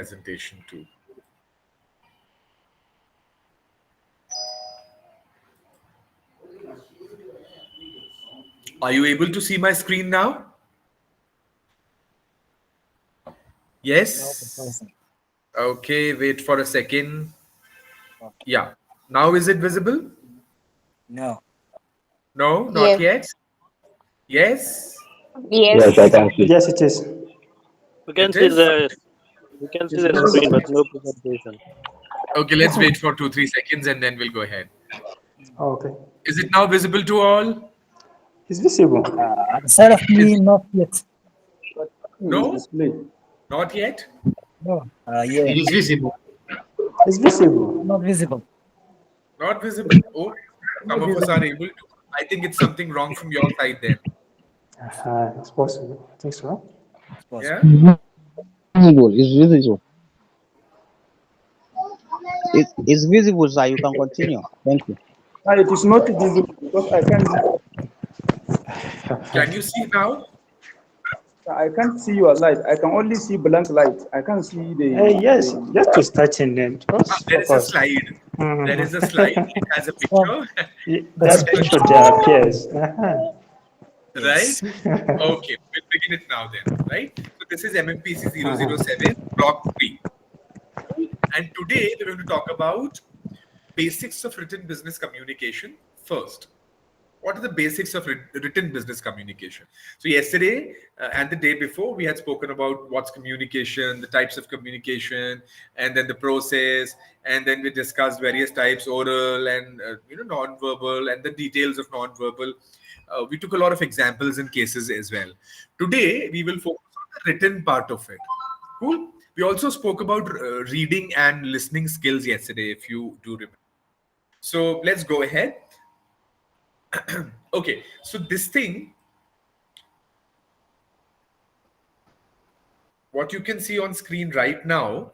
presentation too. Are you able to see my screen now? Yes. Okay, wait for a second. Yeah. Now is it visible? No. No, not yet. Yes. Yes, I can see. Yes, it is. We can It see is? the screen, but no presentation. Okay, let's wait for 2-3 seconds and then we'll go ahead. Okay. Is it now visible to all? It's visible. Inside of me, not yet. No? Not yet? No. Yeah, It is visible. It's visible. not visible. Not visible. Oh, some of us are able to. I think it's something wrong from your side then. It's possible. I think so. Yeah? Visible. It's visible. It's visible, sir. You can continue. Thank you. It is not visible because Can you see now? I can't see your light. I can only see blank light. I can't see the. Yes, just to start in then. There is a slide. There is a slide. It has a picture. That picture there appears. Right? Okay, we'll begin it now then. Right? So this is MMPC 007, block 3. And today we're going to talk about basics of written business communication first. What are the basics of written business communication? So yesterday and the day before, we had spoken about what's communication, the types of communication, and then the process. And then we discussed various types, oral and non-verbal, and the details of non-verbal. We took a lot of examples and cases as well. Today, we will focus on the written part of it. Cool. We also spoke about reading and listening skills yesterday, if you do remember. So let's go ahead. Okay, so this thing, what you can see on screen right now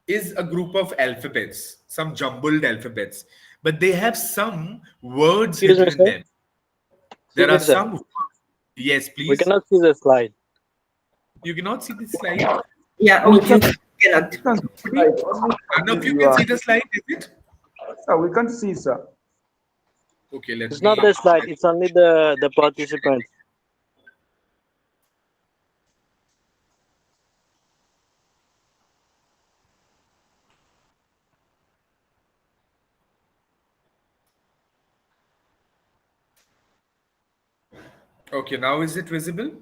is a group of alphabets, some jumbled alphabets, but they have some words hidden in them. There are some. Yes, please. We cannot see the slide. You cannot see the slide? Yeah, we cannot. None of you can see the slide, is it? Sir, we can't see, sir. Okay, let's. It's not the slide. It's only the participants. Okay, now is it visible?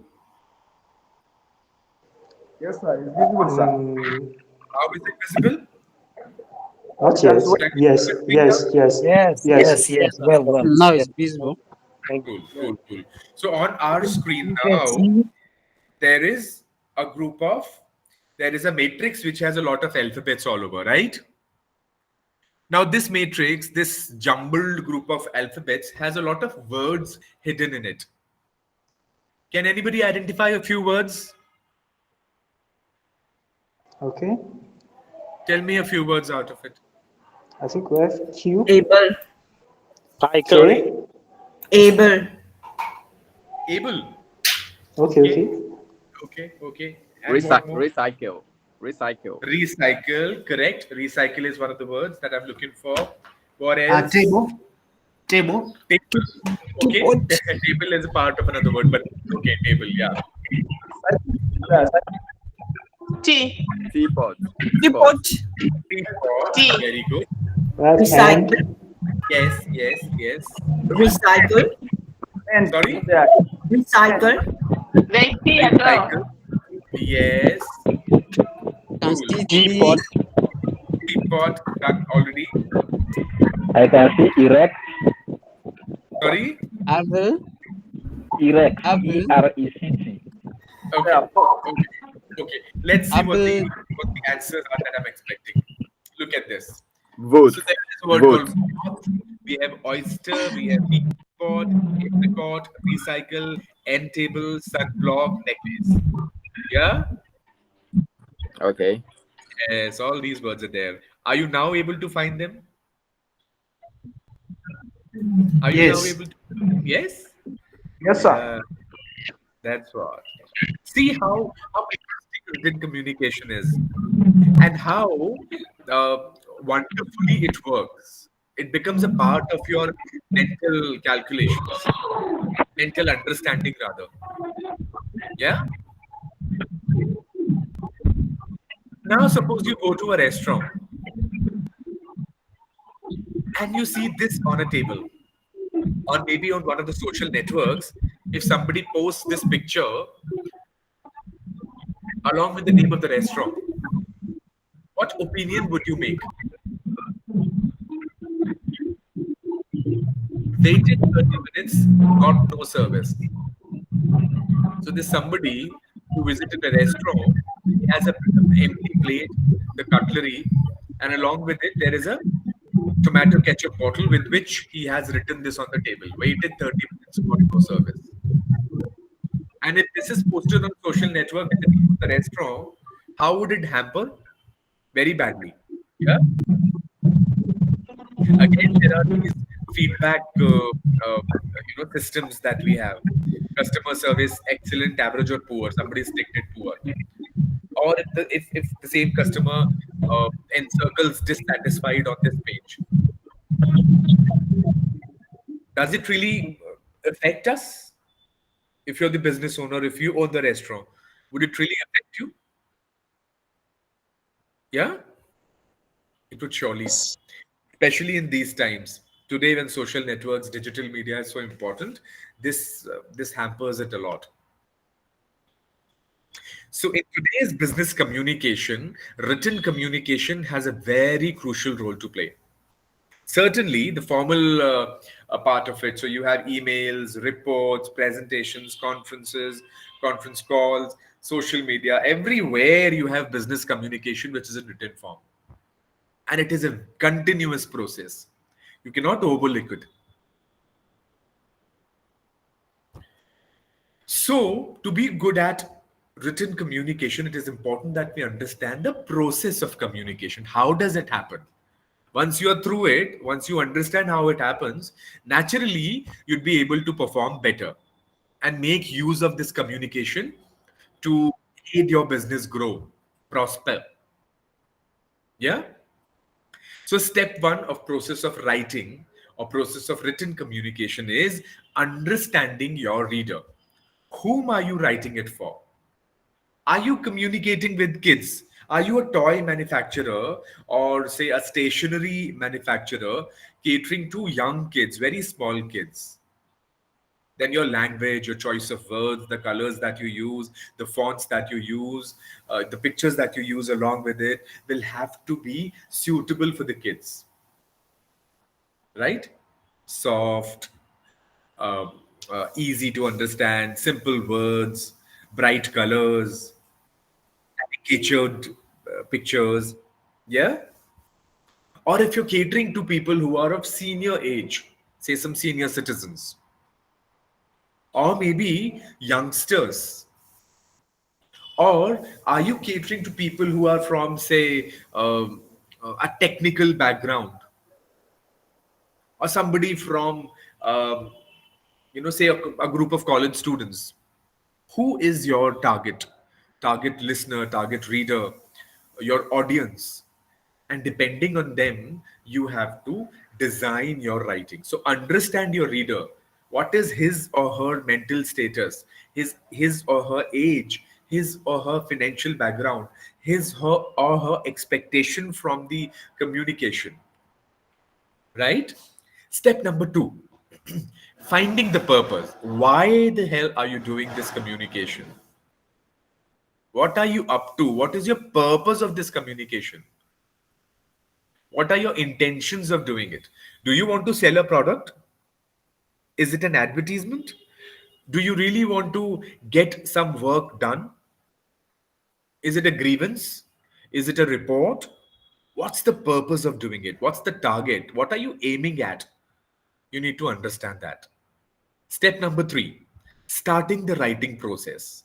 Yes, sir. It's visible, sir. How is it visible? Not yes. Yes. Well. Now it's visible. Cool. So on our screen now, there is a matrix which has a lot of alphabets all over, right? Now this matrix, this jumbled group of alphabets has a lot of words hidden in it. Can anybody identify a few words? Okay. Tell me a few words out of it. I think we have Q. Able. Cycle. Able. Able. Okay. And one more. Recycle. Recycle, correct. Recycle is one of the words that I'm looking for. What else? Table. Okay. Table is a part of another word, but okay, table, yeah. Teapot. Very good. Recycle. Yes. Recycle. Sorry? Recycle. Recycle. Yes. Teapot. Teapot, done already. I can see erect. Sorry? Able. Erect. Able. ERECT. Okay. Let's see what the answers are that I'm expecting. Look at this. Vote. So there is a word called broth. We have oyster, we have teapot, apricot, recycle, end table, sunblock, necklace. Yeah? Okay. Yes, all these words are there. Are you now able to find them? Are you now able to? Yes? Yes, sir. That's what. See how interesting written communication is. and how wonderfully it works. It becomes a part of your mental calculations, mental understanding rather. Yeah. Now, suppose you go to a restaurant and you see this on a table, or maybe on one of the social networks. If somebody posts this picture along with the name of the restaurant, what opinion would you make? Waited 30 minutes, got no service. So there's somebody who visited a restaurant. He has a empty plate, the cutlery, and along with it there is a tomato ketchup bottle with which he has written this on the table. Waited 30 minutes, got no service. And if this is posted on social network with the name of the restaurant, how would it hamper? Very badly. Yeah. Again, there are these feedback, systems that we have. Customer service, excellent, average, or poor. Somebody is ticked poor. Or if the same customer encircles dissatisfied on this page, does it really affect us? If you're the business owner, if you own the restaurant, would it really affect you? Yeah, it would surely, especially in these times. Today, when social networks, digital media is so important, this hampers it a lot. So in today's business communication, written communication has a very crucial role to play. Certainly, the formal part of it. So you have emails, reports, presentations, conference calls, social media. Everywhere you have business communication, which is in written form. And it is a continuous process. You cannot overlook it. So, to be good at written communication, it is important that we understand the process of communication. How does it happen? Once you are through it, once you understand how it happens, naturally, you'd be able to perform better and make use of this communication to aid your business grow, prosper. Yeah? So step one of process of writing or process of written communication is understanding your reader. Whom are you writing it for? Are you communicating with kids? Are you a toy manufacturer or say a stationery manufacturer catering to young kids, very small kids? Then your language, your choice of words, the colors that you use, the fonts that you use, the pictures that you use along with it will have to be suitable for the kids. Right? Soft, uh, easy to understand, simple words, bright colors, caricatured pictures. Yeah? Or if you're catering to people who are of senior age, say some senior citizens, or maybe youngsters. Or are you catering to people who are from, say, a technical background, or somebody from, say, a group of college students? Who is your target listener, target reader, your audience? And depending on them, you have to design your writing. So understand your reader. What is his or her mental status, his or her age, his or her financial background, his or her expectation from the communication, right? Step number two, finding the purpose. Why the hell are you doing this communication? What are you up to? What is your purpose of this communication? What are your intentions of doing it? Do you want to sell a product? Is it an advertisement? Do you really want to get some work done? Is it a grievance? Is it a report? What's the purpose of doing it? What's the target? What are you aiming at? You need to understand that. Step number three, starting the writing process.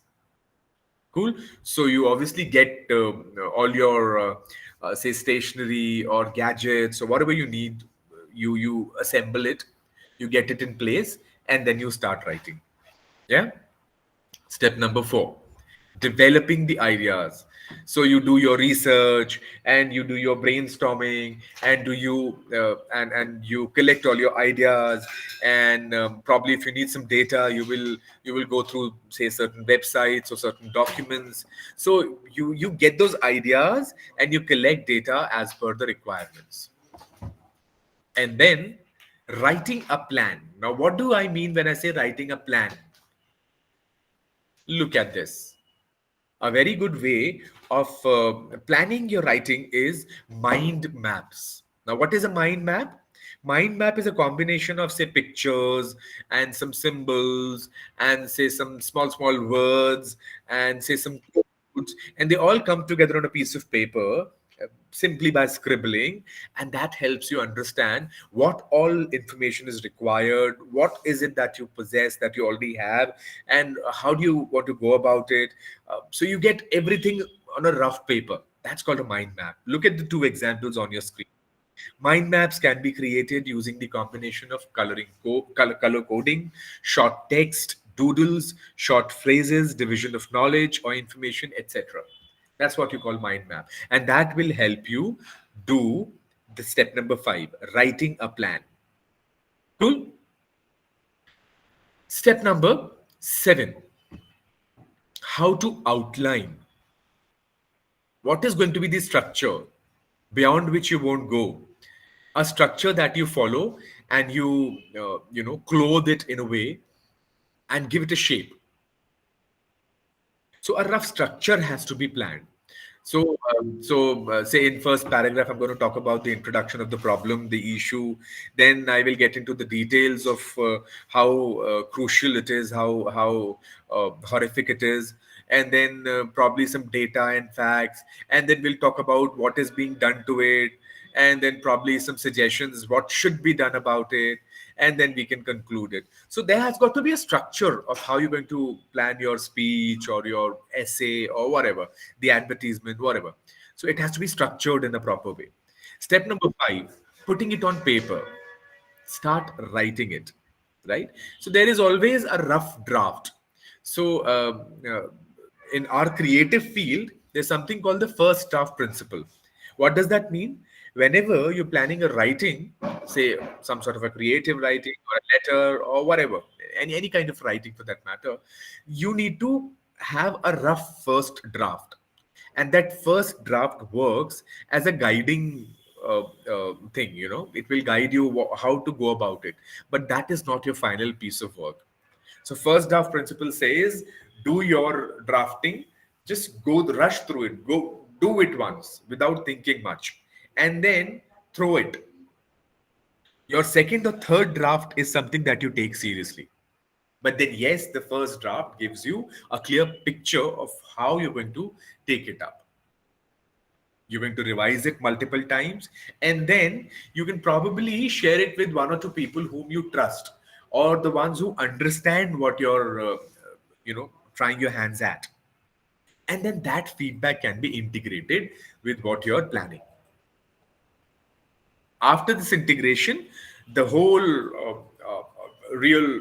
Cool. So you obviously get all your, say, stationery or gadgets or whatever you need. You assemble it, you get it in place, and then you start writing. Yeah. Step number four, developing the ideas. So you do your research and you do your brainstorming and do you and you collect all your ideas, and probably if you need some data, you will go through, say, certain websites or certain documents. So you get those ideas and you collect data as per the requirements, and then writing a plan. Now, what do I mean when I say writing a plan? Look at this. A very good way of planning your writing is mind maps. Now, what is a mind map? Mind map is a combination of, say, pictures and some symbols and, say, some small words and, say, some codes, and they all come together on a piece of paper simply by scribbling, and that helps you understand what all information is required, what is it that you possess, that you already have, and how do you want to go about it. So you get everything on a rough paper. That's called a mind map. Look at the two examples on your screen. Mind maps can be created using the combination of color coding, short text, doodles, short phrases, division of knowledge or information, etc. That's what you call mind map. And that will help you do the step number 5, writing a plan. Cool? Step number 7, how to outline. What is going to be the structure beyond which you won't go? A structure that you follow and you clothe it in a way and give it a shape. So a rough structure has to be planned. So say in first paragraph, I'm going to talk about the introduction of the problem, the issue. Then I will get into the details of how crucial it is, how horrific it is, and then probably some data and facts. And then we'll talk about what is being done to it, and then probably some suggestions what should be done about it, and then we can conclude it. So there has got to be a structure of how you're going to plan your speech or your essay or whatever, the advertisement, whatever. So it has to be structured in a proper way. Step number 5, putting it on paper. Start writing it, right? So there is always a rough draft. So in our creative field, there's something called the first draft principle. What does that mean? Whenever you're planning a writing, say some sort of a creative writing or a letter or whatever, any kind of writing for that matter, you need to have a rough first draft, and that first draft works as a guiding thing. It will guide you how to go about it, but that is not your final piece of work. So first draft principle says, do your drafting, just go rush through it, go do it once without thinking much, and then throw it. Your second or third draft is something that you take seriously. But then, yes, the first draft gives you a clear picture of how you're going to take it up. You're going to revise it multiple times, and then you can probably share it with one or two people whom you trust, or the ones who understand what you're, trying your hands at. And then that feedback can be integrated with what you're planning. After this integration, the whole real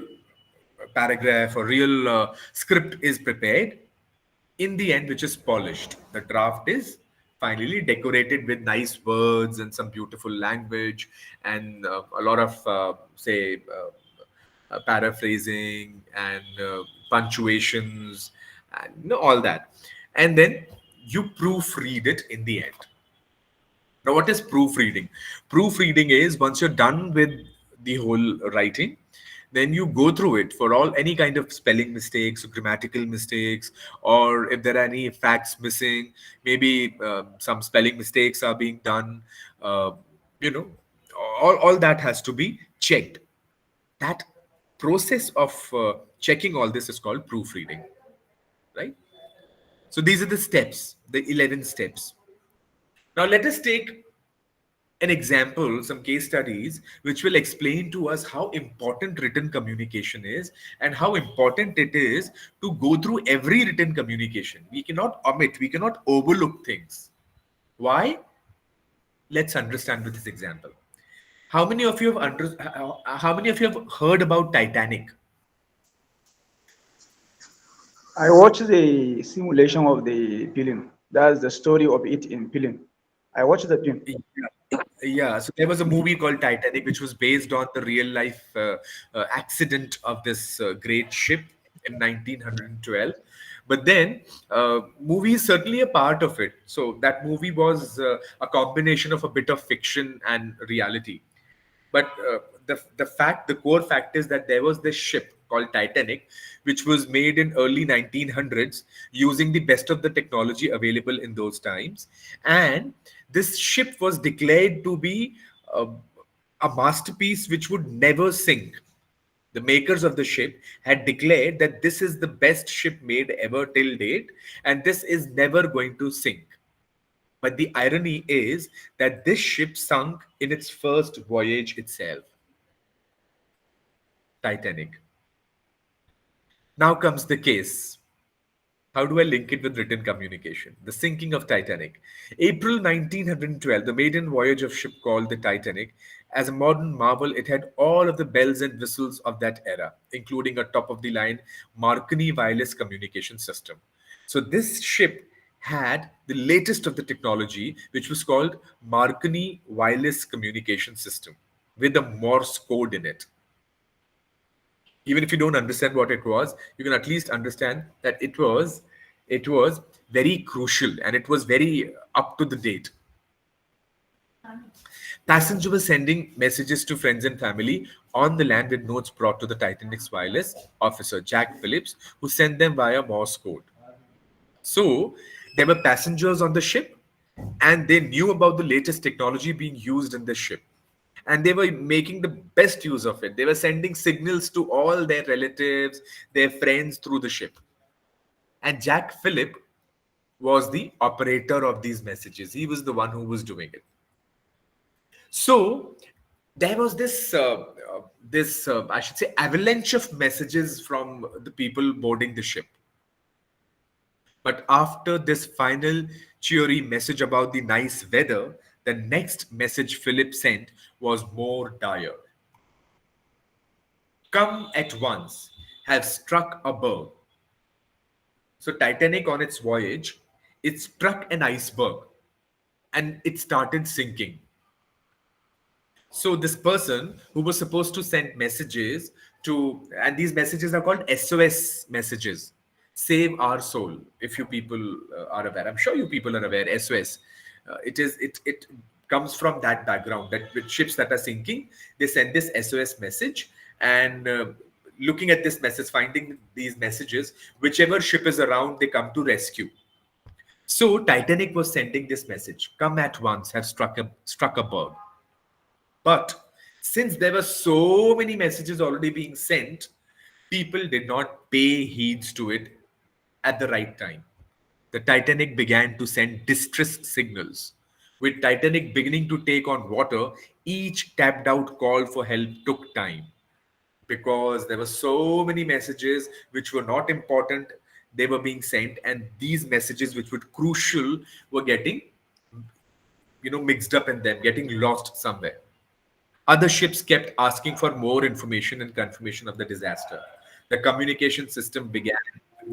paragraph or real script is prepared in the end, which is polished. The draft is finally decorated with nice words and some beautiful language and a lot of, say, paraphrasing and punctuations and all that. And then you proofread it in the end. Now, what is proofreading? Proofreading is once you're done with the whole writing, then you go through it for any kind of spelling mistakes, grammatical mistakes, or if there are any facts missing, maybe some spelling mistakes are being done. You know, all that has to be checked. That process of checking all this is called proofreading, right? So these are the steps, the 11 steps. Now let us take an example, some case studies, which will explain to us how important written communication is and how important it is to go through every written communication. We cannot omit, we cannot overlook things. Why? Let's understand with this example. How many of you have heard about Titanic? I watched the simulation of the film. That's the story of it in film. I watched the film. Yeah, so there was a movie called Titanic, which was based on the real life accident of this great ship in 1912. But then, movie is certainly a part of it. So that movie was a combination of a bit of fiction and reality. But the core fact is that there was this ship called Titanic, which was made in early 1900s using the best of the technology available in those times, and this ship was declared to be uh, a masterpiece which would never sink. The makers of the ship had declared that this is the best ship made ever till date, and this is never going to sink. But the irony is that this ship sunk in its first voyage itself. Titanic. Now comes the case. How do I link it with written communication? The sinking of Titanic. April 1912, the maiden voyage of ship called the Titanic. As a modern marvel, it had all of the bells and whistles of that era, including a top-of-the-line Marconi wireless communication system. So this ship had the latest of the technology, which was called Marconi wireless communication system, with a Morse code in it. Even if you don't understand what it was, you can at least understand that it was very crucial and it was very up to the date. Passengers were sending messages to friends and family on the land with notes brought to the Titanic's wireless officer, Jack Phillips, who sent them via Morse code. So there were passengers on the ship and they knew about the latest technology being used in the ship. And they were making the best use of it. They were sending signals to all their relatives, their friends through the ship. And Jack Phillip was the operator of these messages. He was the one who was doing it. So there was this I should say avalanche of messages from the people boarding the ship. But after this final cheery message about the nice weather, the next message Philip sent was more dire. Come at once, have struck a berg. So Titanic on its voyage, it struck an iceberg and it started sinking. So this person who was supposed to send messages to, and these messages are called SOS messages, save our soul. If you people are aware, I'm sure you people are aware. SOS, it comes from that background that with ships that are sinking, they send this SOS message, and looking at this message, finding these messages, whichever ship is around, they come to rescue. So Titanic was sending this message: "Come at once, have struck a berg." But since there were so many messages already being sent, people did not pay heeds to it at the right time. The Titanic began to send distress signals. With Titanic beginning to take on water, each tapped out call for help took time because there were so many messages which were not important. They were being sent, and these messages which were crucial were getting mixed up in them, getting lost somewhere. Other ships kept asking for more information and confirmation of the disaster. The communication system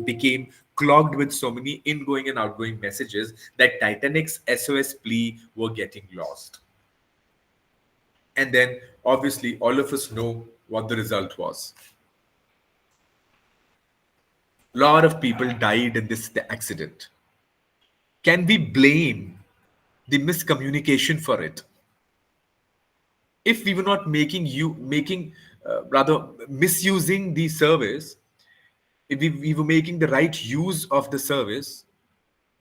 became clogged with so many ingoing and outgoing messages that Titanic's SOS plea were getting lost. And then, obviously, all of us know what the result was. A lot of people died in this accident. Can we blame the miscommunication for it? If we were not rather misusing the service, if we were making the right use of the service,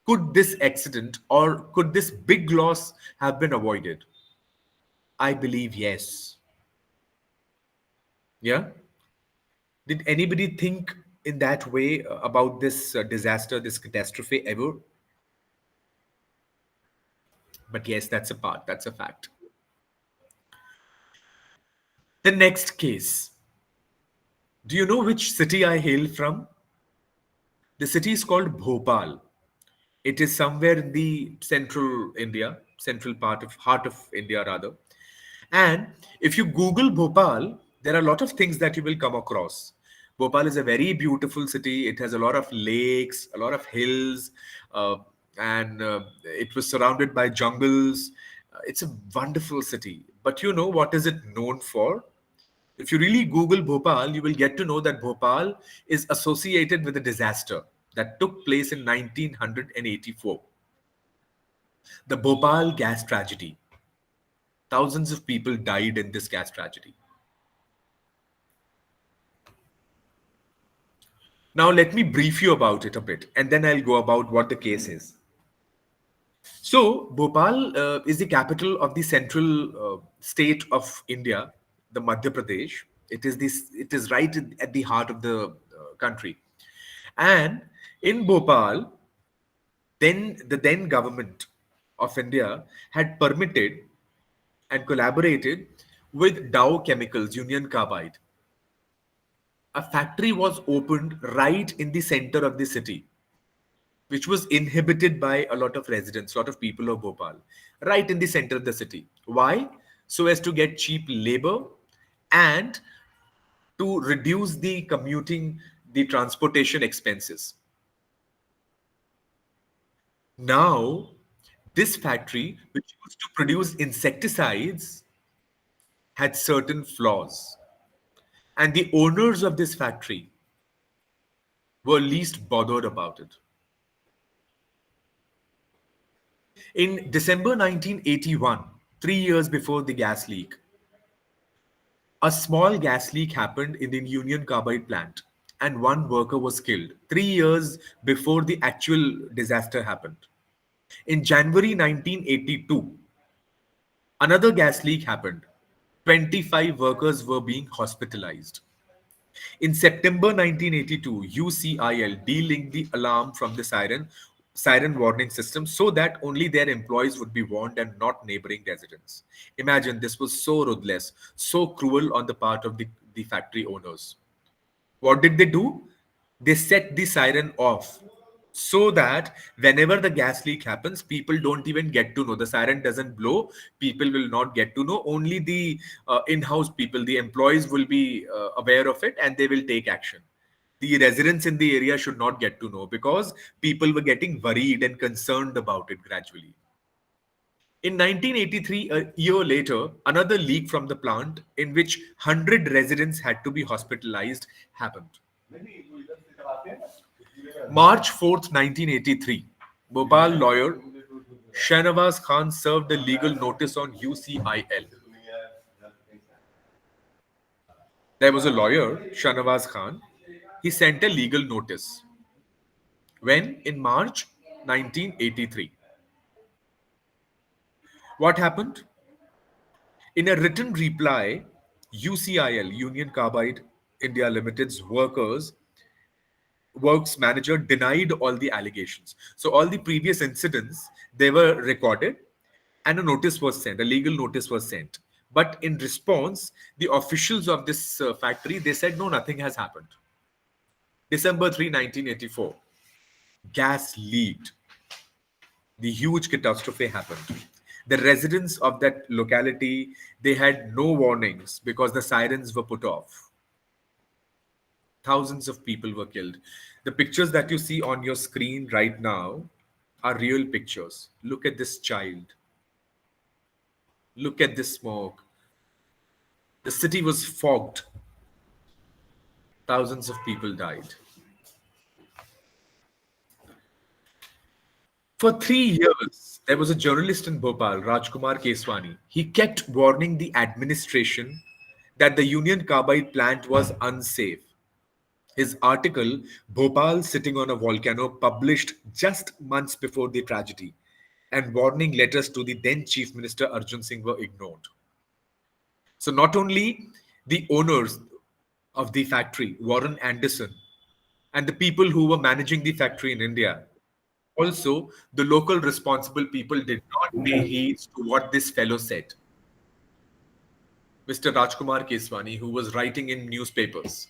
could this accident or could this big loss have been avoided? I believe yes. Yeah. Did anybody think in that way about this disaster, this catastrophe ever? But yes, that's a fact. The next case. Do you know which city I hail from? The city is called Bhopal. It is somewhere in the central India, central heart of India rather. And if you Google Bhopal, there are a lot of things that you will come across. Bhopal is a very beautiful city. It has a lot of lakes, a lot of hills, and it was surrounded by jungles. It's a wonderful city. But you know what is it known for? If you really Google Bhopal, you will get to know that Bhopal is associated with a disaster that took place in 1984. The Bhopal gas tragedy. Thousands of people died in this gas tragedy. Now, let me brief you about it a bit, and then I'll go about what the case is. So, Bhopal is the capital of the central state of India, the Madhya Pradesh. It is this. It is right at the heart of the country, and in Bhopal, then government of India had permitted and collaborated with Dow Chemicals, Union Carbide. A factory was opened right in the center of the city, which was inhabited by a lot of residents, a lot of people of Bhopal, right in the center of the city. Why? So as to get cheap labor and to reduce the commuting, the transportation expenses. Now, this factory, which used to produce insecticides, had certain flaws. And the owners of this factory were least bothered about it. In December 1981, 3 years before the gas leak, a small gas leak happened in the Union Carbide plant and one worker was killed 3 years before the actual disaster happened. In January 1982, another gas leak happened. 25 workers were being hospitalized. In September 1982, UCIL delinked the alarm from the siren warning system so that only their employees would be warned and not neighboring residents. Imagine, this was so ruthless, so cruel on the part of the factory owners. What did they do? They set the siren off so that whenever the gas leak happens, people don't even get to know. The siren doesn't blow, people will not get to know. Only the in-house people, the employees will be aware of it and they will take action. The residents in the area should not get to know because people were getting worried and concerned about it gradually. In 1983, a year later, another leak from the plant in which 100 residents had to be hospitalized happened. March 4th, 1983, Bhopal lawyer Shahnawaz Khan served a legal notice on UCIL. There was a lawyer, Shahnawaz Khan. He sent a legal notice. When? In March 1983. What happened? In a written reply, UCIL, Union Carbide India Limited's works manager denied all the allegations. So all the previous incidents, they were recorded and a notice was sent, a legal notice was sent. But in response, the officials of this factory, they said, no, nothing has happened. December 3, 1984, gas leaked. The huge catastrophe happened. The residents of that locality, they had no warnings because the sirens were put off. Thousands of people were killed. The pictures that you see on your screen right now are real pictures. Look at this child. Look at this smoke. The city was fogged. Thousands of people died. For 3 years, there was a journalist in Bhopal, Rajkumar Keswani. He kept warning the administration that the Union Carbide plant was unsafe. His article, Bhopal Sitting on a Volcano, published just months before the tragedy, and warning letters to the then Chief Minister Arjun Singh were ignored. So not only the owners of the factory, Warren Anderson, and the people who were managing the factory in India, also the local responsible people did not pay heed to what this fellow said. Mr. Rajkumar Keswani, who was writing in newspapers,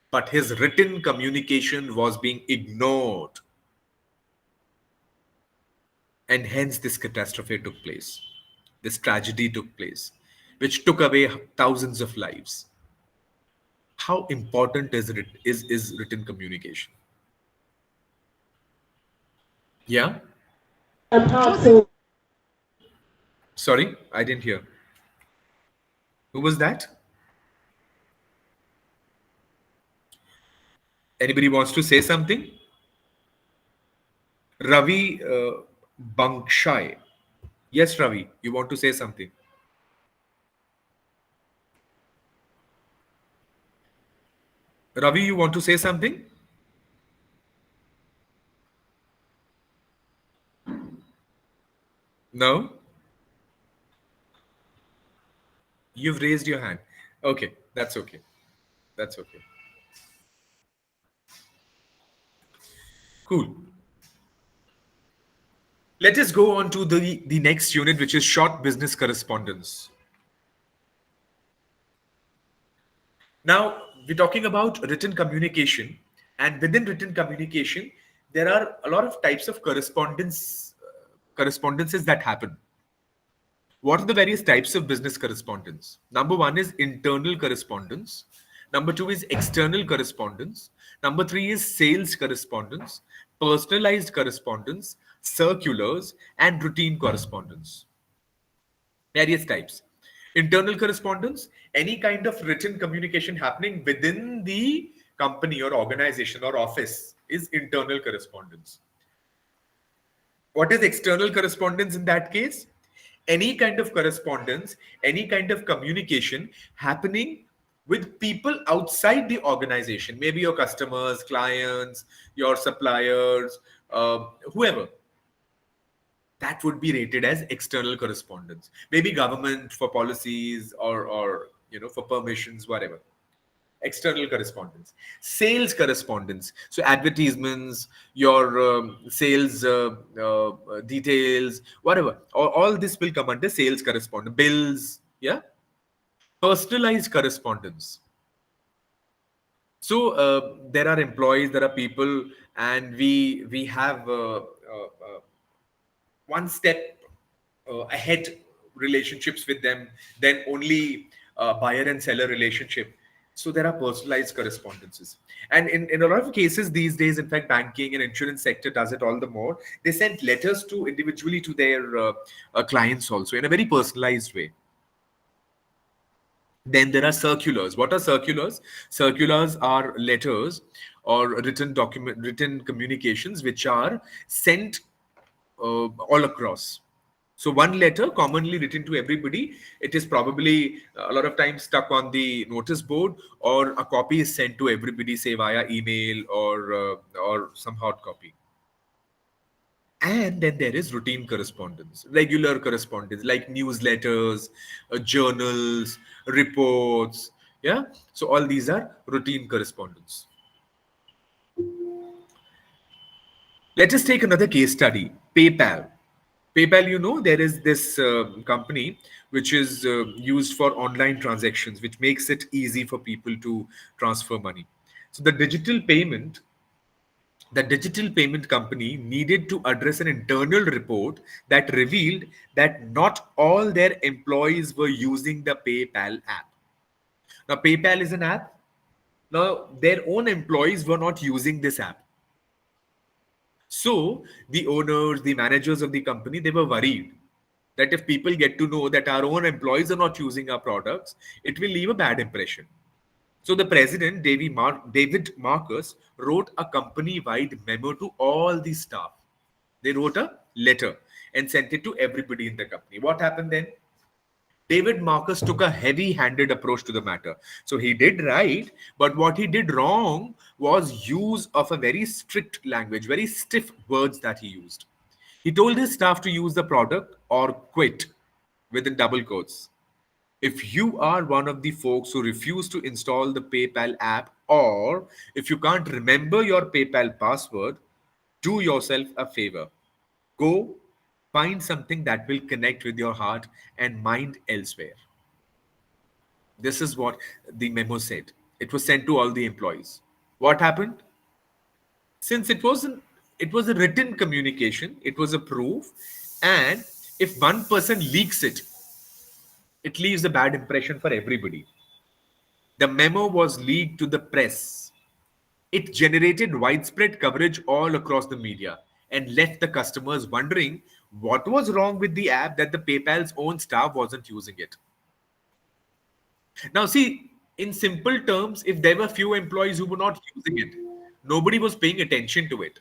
but his written communication was being ignored. And hence this catastrophe took place. This tragedy took place, which took away thousands of lives. How important is written communication? Yeah? Sorry, I didn't hear. Who was that? Anybody wants to say something? Ravi Bankshai. Yes, Ravi, you want to say something? Ravi, you want to say something? No? You've raised your hand. Okay, that's okay. That's okay. Cool. Let us go on to the next unit, which is short business correspondence. Now, we're talking about written communication, and within written communication, there are a lot of types of correspondences that happen. What are the various types of business correspondence? Number one is internal correspondence. Number two is external correspondence. Number three is sales correspondence, personalized correspondence, circulars, and routine correspondence. Various types. Internal correspondence, any kind of written communication happening within the company or organization or office is internal correspondence. What is external correspondence in that case? Any kind of correspondence, any kind of communication happening with people outside the organization, maybe your customers, clients, your suppliers, whoever. That would be rated as external correspondence. Maybe government for policies or for permissions, whatever. External correspondence. Sales correspondence, so advertisements, your sales details, whatever, all this will come under sales correspondence. Bills. Yeah. Personalized correspondence, so there are employees, there are people, and we have one step ahead relationships with them, then only buyer and seller relationship. So there are personalized correspondences. And in a lot of cases these days, in fact, banking and insurance sector does it all the more. They send letters to individually to their clients also in a very personalized way. Then there are circulars. What are circulars? Circulars are letters or written communications which are sent all across. So one letter commonly written to everybody, it is probably a lot of times stuck on the notice board, or a copy is sent to everybody, say via email or some hard copy. And then there is routine correspondence, regular correspondence like newsletters, journals, reports. Yeah. So all these are routine correspondence. Let us take another case study. PayPal. PayPal, there is this company which is used for online transactions, which makes it easy for people to transfer money. So the digital payment company needed to address an internal report that revealed that not all their employees were using the PayPal app. Now, PayPal is an app. Now, their own employees were not using this app. So the owners, the managers of the company, they were worried that if people get to know that our own employees are not using our products, it will leave a bad impression. So the president, David Marcus, wrote a company-wide memo to all the staff. They wrote a letter and sent it to everybody in the company. What happened then? David Marcus took a heavy-handed approach to the matter. So he did right, but what he did wrong was use of a very strict language, very stiff words that he used. He told his staff to use the product or quit within double quotes. If you are one of the folks who refuse to install the PayPal app, or if you can't remember your PayPal password, do yourself a favor. Go find something that will connect with your heart and mind elsewhere. This is what the memo said. It was sent to all the employees. What happened? Since it was a written communication, it was a proof, and if one person leaks it, it leaves a bad impression for everybody. The memo was leaked to the press. It generated widespread coverage all across the media and left the customers wondering What was wrong with the app that the PayPal's own staff wasn't using it? Now, see, in simple terms, if there were few employees who were not using it, nobody was paying attention to it.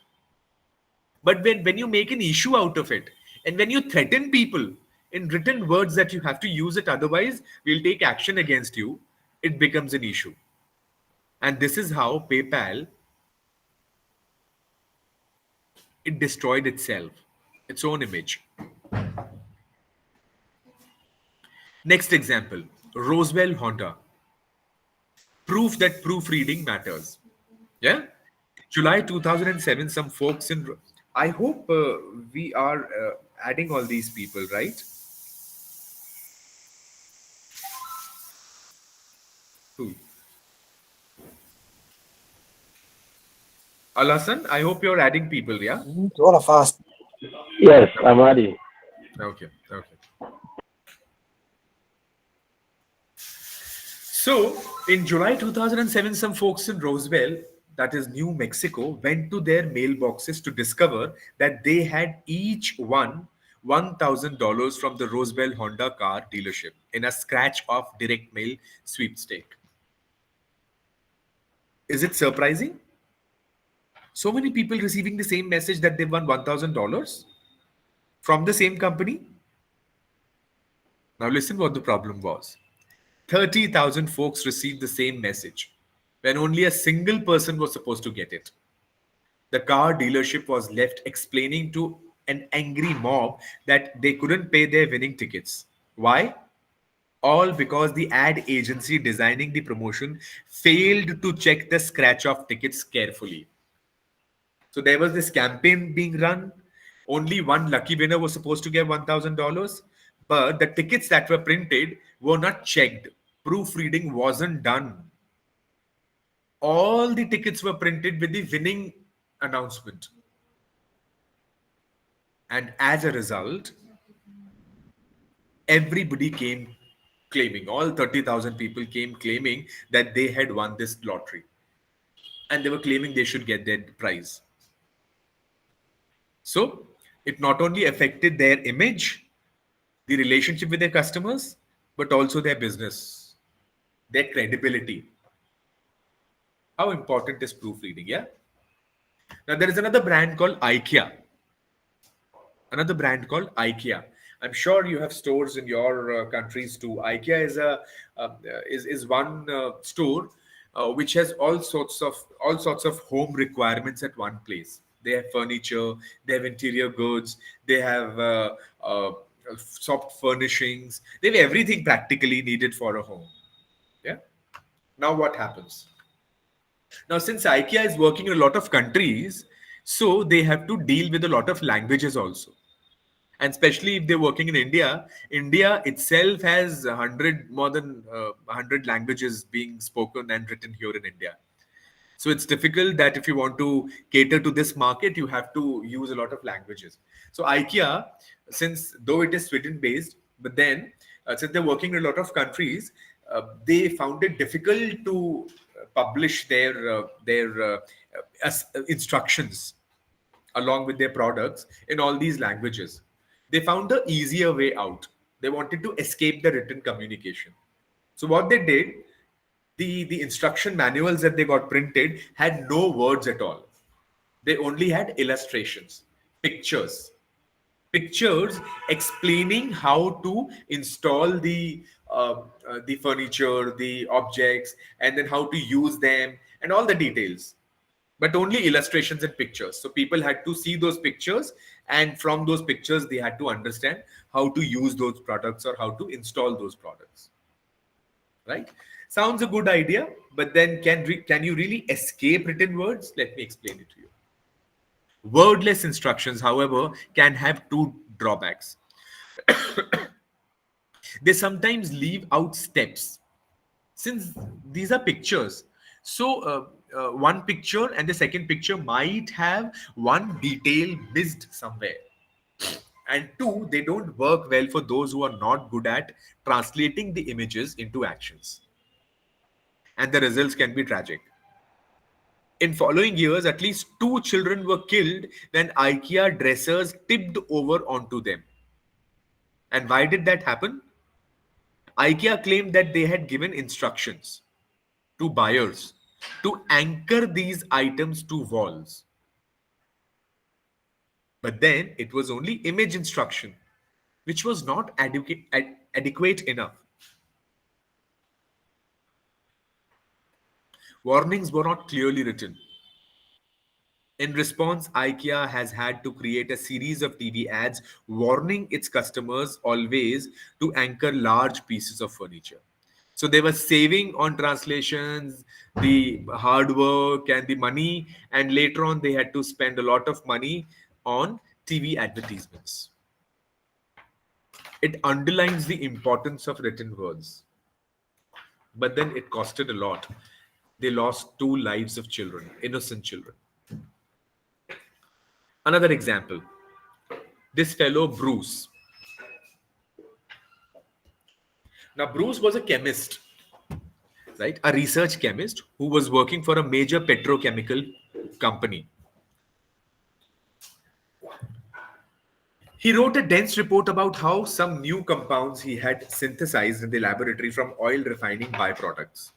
But when you make an issue out of it, and when you threaten people in written words that you have to use it, otherwise we'll take action against you, it becomes an issue. And this is how PayPal, it destroyed itself, its own image. Next example, Roswell Honda. Proof that proofreading matters. Yeah? July 2007, some folks in... I hope we are adding all these people, right? Who? Alasan, I hope you're adding people, yeah? All of us. Yes, I'm ready. Okay. So, in July 2007, some folks in Roswell, that is New Mexico, went to their mailboxes to discover that they had each won $1,000 from the Roswell Honda car dealership in a scratch-off direct mail sweepstake. Is it surprising? So many people receiving the same message that they won $1,000 from the same company? Now listen what the problem was. 30,000 folks received the same message when only a single person was supposed to get it. The car dealership was left explaining to an angry mob that they couldn't pay their winning tickets. Why? All because the ad agency designing the promotion failed to check the scratch-off tickets carefully. So there was this campaign being run. Only one lucky winner was supposed to get $1,000, but the tickets that were printed were not checked. Proofreading wasn't done. All the tickets were printed with the winning announcement. And as a result, everybody came claiming, all 30,000 people came claiming that they had won this lottery. And they were claiming they should get their prize. So it not only affected their image, the relationship with their customers, but also their business, their credibility. How important is proofreading? Yeah. Now there is another brand called IKEA. I'm sure you have stores in your countries too. IKEA is one store which has all sorts of home requirements at one place. They have furniture, they have interior goods, they have soft furnishings, they have everything practically needed for a home. Yeah. Now what happens? Now, since IKEA is working in a lot of countries, so they have to deal with a lot of languages also. And especially if they're working in India, India itself has more than 100 languages being spoken and written here in India. So it's difficult that if you want to cater to this market, you have to use a lot of languages. So IKEA, since though it is Sweden-based, but then since they're working in a lot of countries, they found it difficult to publish their instructions along with their products in all these languages. They found the easier way out. They wanted to escape the written communication. So what they did, the instruction manuals that they got printed had no words at all. They only had illustrations, pictures explaining how to install the furniture, the objects, and then how to use them and all the details. But only illustrations and pictures. So people had to see those pictures, and from those pictures, they had to understand how to use those products or how to install those products. Right? Sounds a good idea, but then can you really escape written words? Let me explain it to you. Wordless instructions, however, can have two drawbacks. They sometimes leave out steps. Since these are pictures, so one picture and the second picture might have one detail missed somewhere. And two, they don't work well for those who are not good at translating the images into actions. And the results can be tragic. In following years, at least 2 children were killed when IKEA dressers tipped over onto them. And why did that happen? IKEA claimed that they had given instructions to buyers to anchor these items to walls. But then it was only image instruction, which was not adequate enough. Warnings were not clearly written. In response, IKEA has had to create a series of TV ads warning its customers always to anchor large pieces of furniture. So they were saving on translations, the hard work, and the money, and later on they had to spend a lot of money on TV advertisements. It underlines the importance of written words, but then it costed a lot. They lost 2 lives of children, innocent children. Another example, this fellow Bruce. Now, Bruce was a chemist, right? A research chemist who was working for a major petrochemical company. He wrote a dense report about how some new compounds he had synthesized in the laboratory from oil refining byproducts.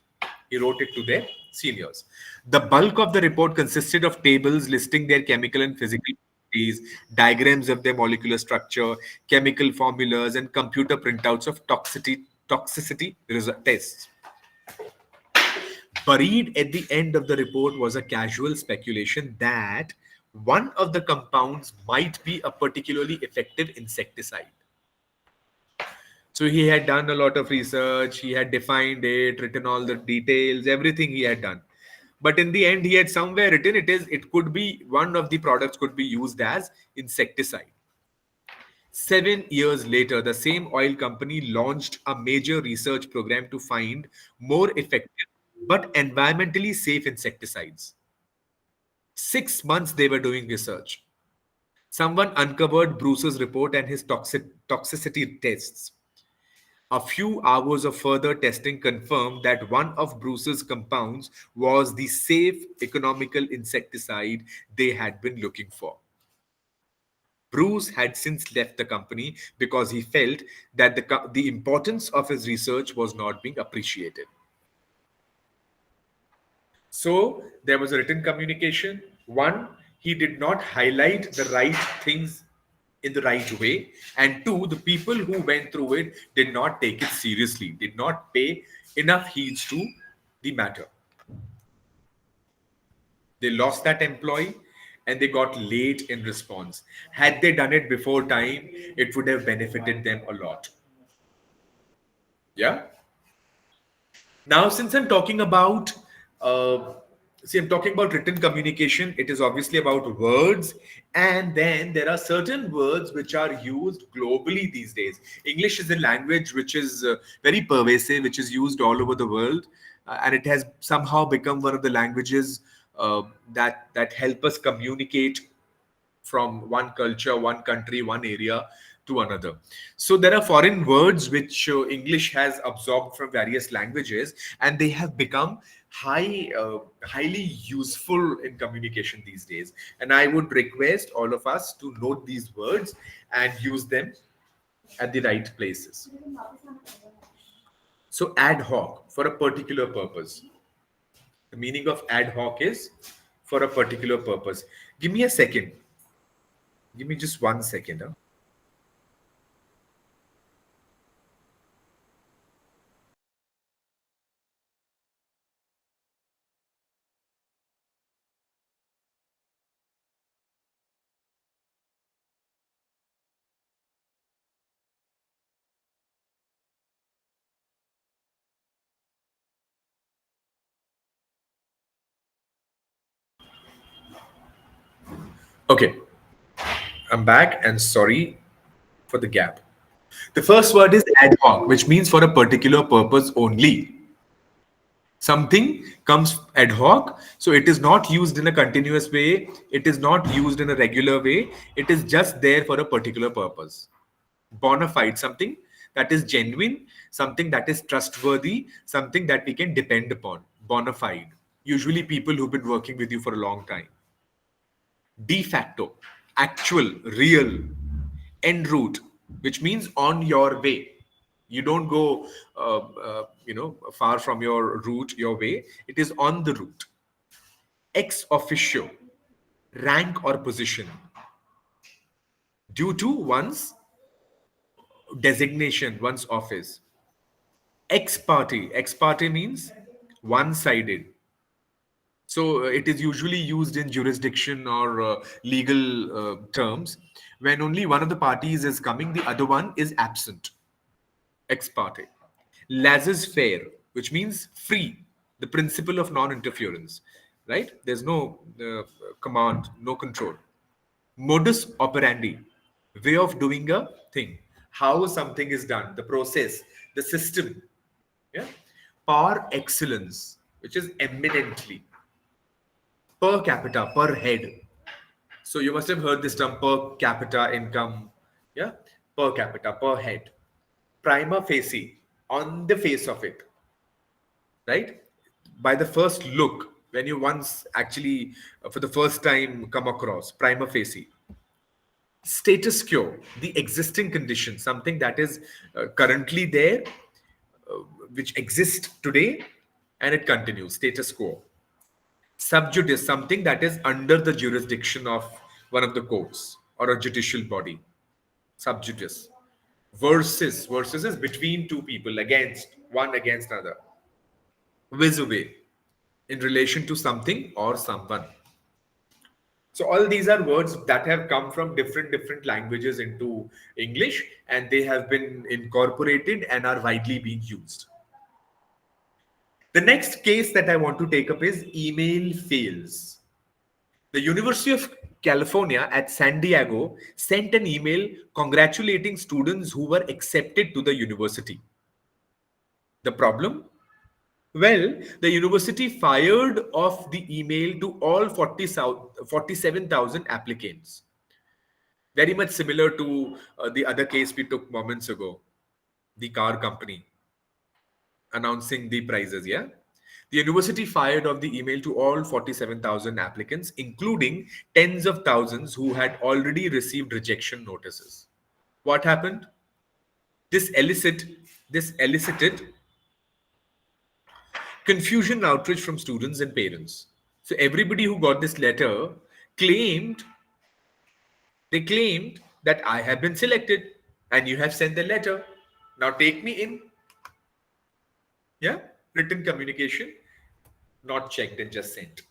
He wrote it to their seniors. The bulk of the report consisted of tables listing their chemical and physical properties, diagrams of their molecular structure, chemical formulas, and computer printouts of toxicity tests. Buried at the end of the report was a casual speculation that one of the compounds might be a particularly effective insecticide. So he had done a lot of research, he had defined it, written all the details, everything he had done. But in the end, he had somewhere written it could be one of the products could be used as insecticide. 7 years later, the same oil company launched a major research program to find more effective but environmentally safe insecticides. 6 months they were doing research. Someone uncovered Bruce's report and his toxicity tests. A few hours of further testing confirmed that one of Bruce's compounds was the safe, economical insecticide they had been looking for. Bruce had since left the company because he felt that the importance of his research was not being appreciated. So there was a written communication. One, he did not highlight the right things in the right way. And two, the people who went through it did not take it seriously, did not pay enough heed to the matter. They lost that employee and they got late in response. Had they done it before time, it would have benefited them a lot. Yeah. Now, since I'm talking about written communication. It is obviously about words, and then there are certain words which are used globally these days. English is a language which is very pervasive, which is used all over the world, and it has somehow become one of the languages that help us communicate from one culture, one country, one area to another. So there are foreign words which English has absorbed from various languages, and they have become highly useful in communication these days. And I would request all of us to note these words and use them at the right places. So ad hoc, for a particular purpose. The meaning of ad hoc is for a particular purpose. Give me a second. Give me just 1 second. Huh? Okay, I'm back and sorry for the gap. The first word is ad hoc, which means for a particular purpose only. Something comes ad hoc, so it is not used in a continuous way, it is not used in a regular way, it is just there for a particular purpose. Bona fide, something that is genuine, something that is trustworthy, something that we can depend upon. Bona fide. Usually people who've been working with you for a long time. De facto, actual, real, en route, which means on your way. You don't go, far from your route, your way. It is on the route. Ex officio, rank or position, due to one's designation, one's office. Ex parte means one-sided. So it is usually used in jurisdiction or legal terms when only one of the parties is coming, the other one is absent. Ex parte. Laissez-faire, which means free, the principle of non-interference, right? There's no command, no control. Modus operandi, way of doing a thing, how something is done, the process, the system. Yeah. Par excellence, which is eminently. Per capita, per head. So you must have heard this term, per capita income. Yeah. Per capita, per head. Prima facie, on the face of it. Right? By the first look, when you once actually, for the first time, come across, prima facie. Status quo, the existing condition, something that is currently there, which exists today, and it continues, status quo. Sub judice, something that is under the jurisdiction of one of the courts or a judicial body. Sub judice. Versus is between two people, against another. Vis-a-vis, in relation to something or someone. So all these are words that have come from different languages into English, and they have been incorporated and are widely being used. The next case that I want to take up is email fails. The University of California at San Diego sent an email congratulating students who were accepted to the university. The problem? Well, the university fired off the email to all 47,000 applicants. Very much similar to the other case we took moments ago, the car company announcing the prizes, yeah? The university fired off the email to all 47,000 applicants, including tens of thousands who had already received rejection notices. What happened? This elicited confusion and outrage from students and parents. So everybody who got this letter claimed that I have been selected and you have sent the letter. Now take me in. Yeah, written communication, not checked and just sent.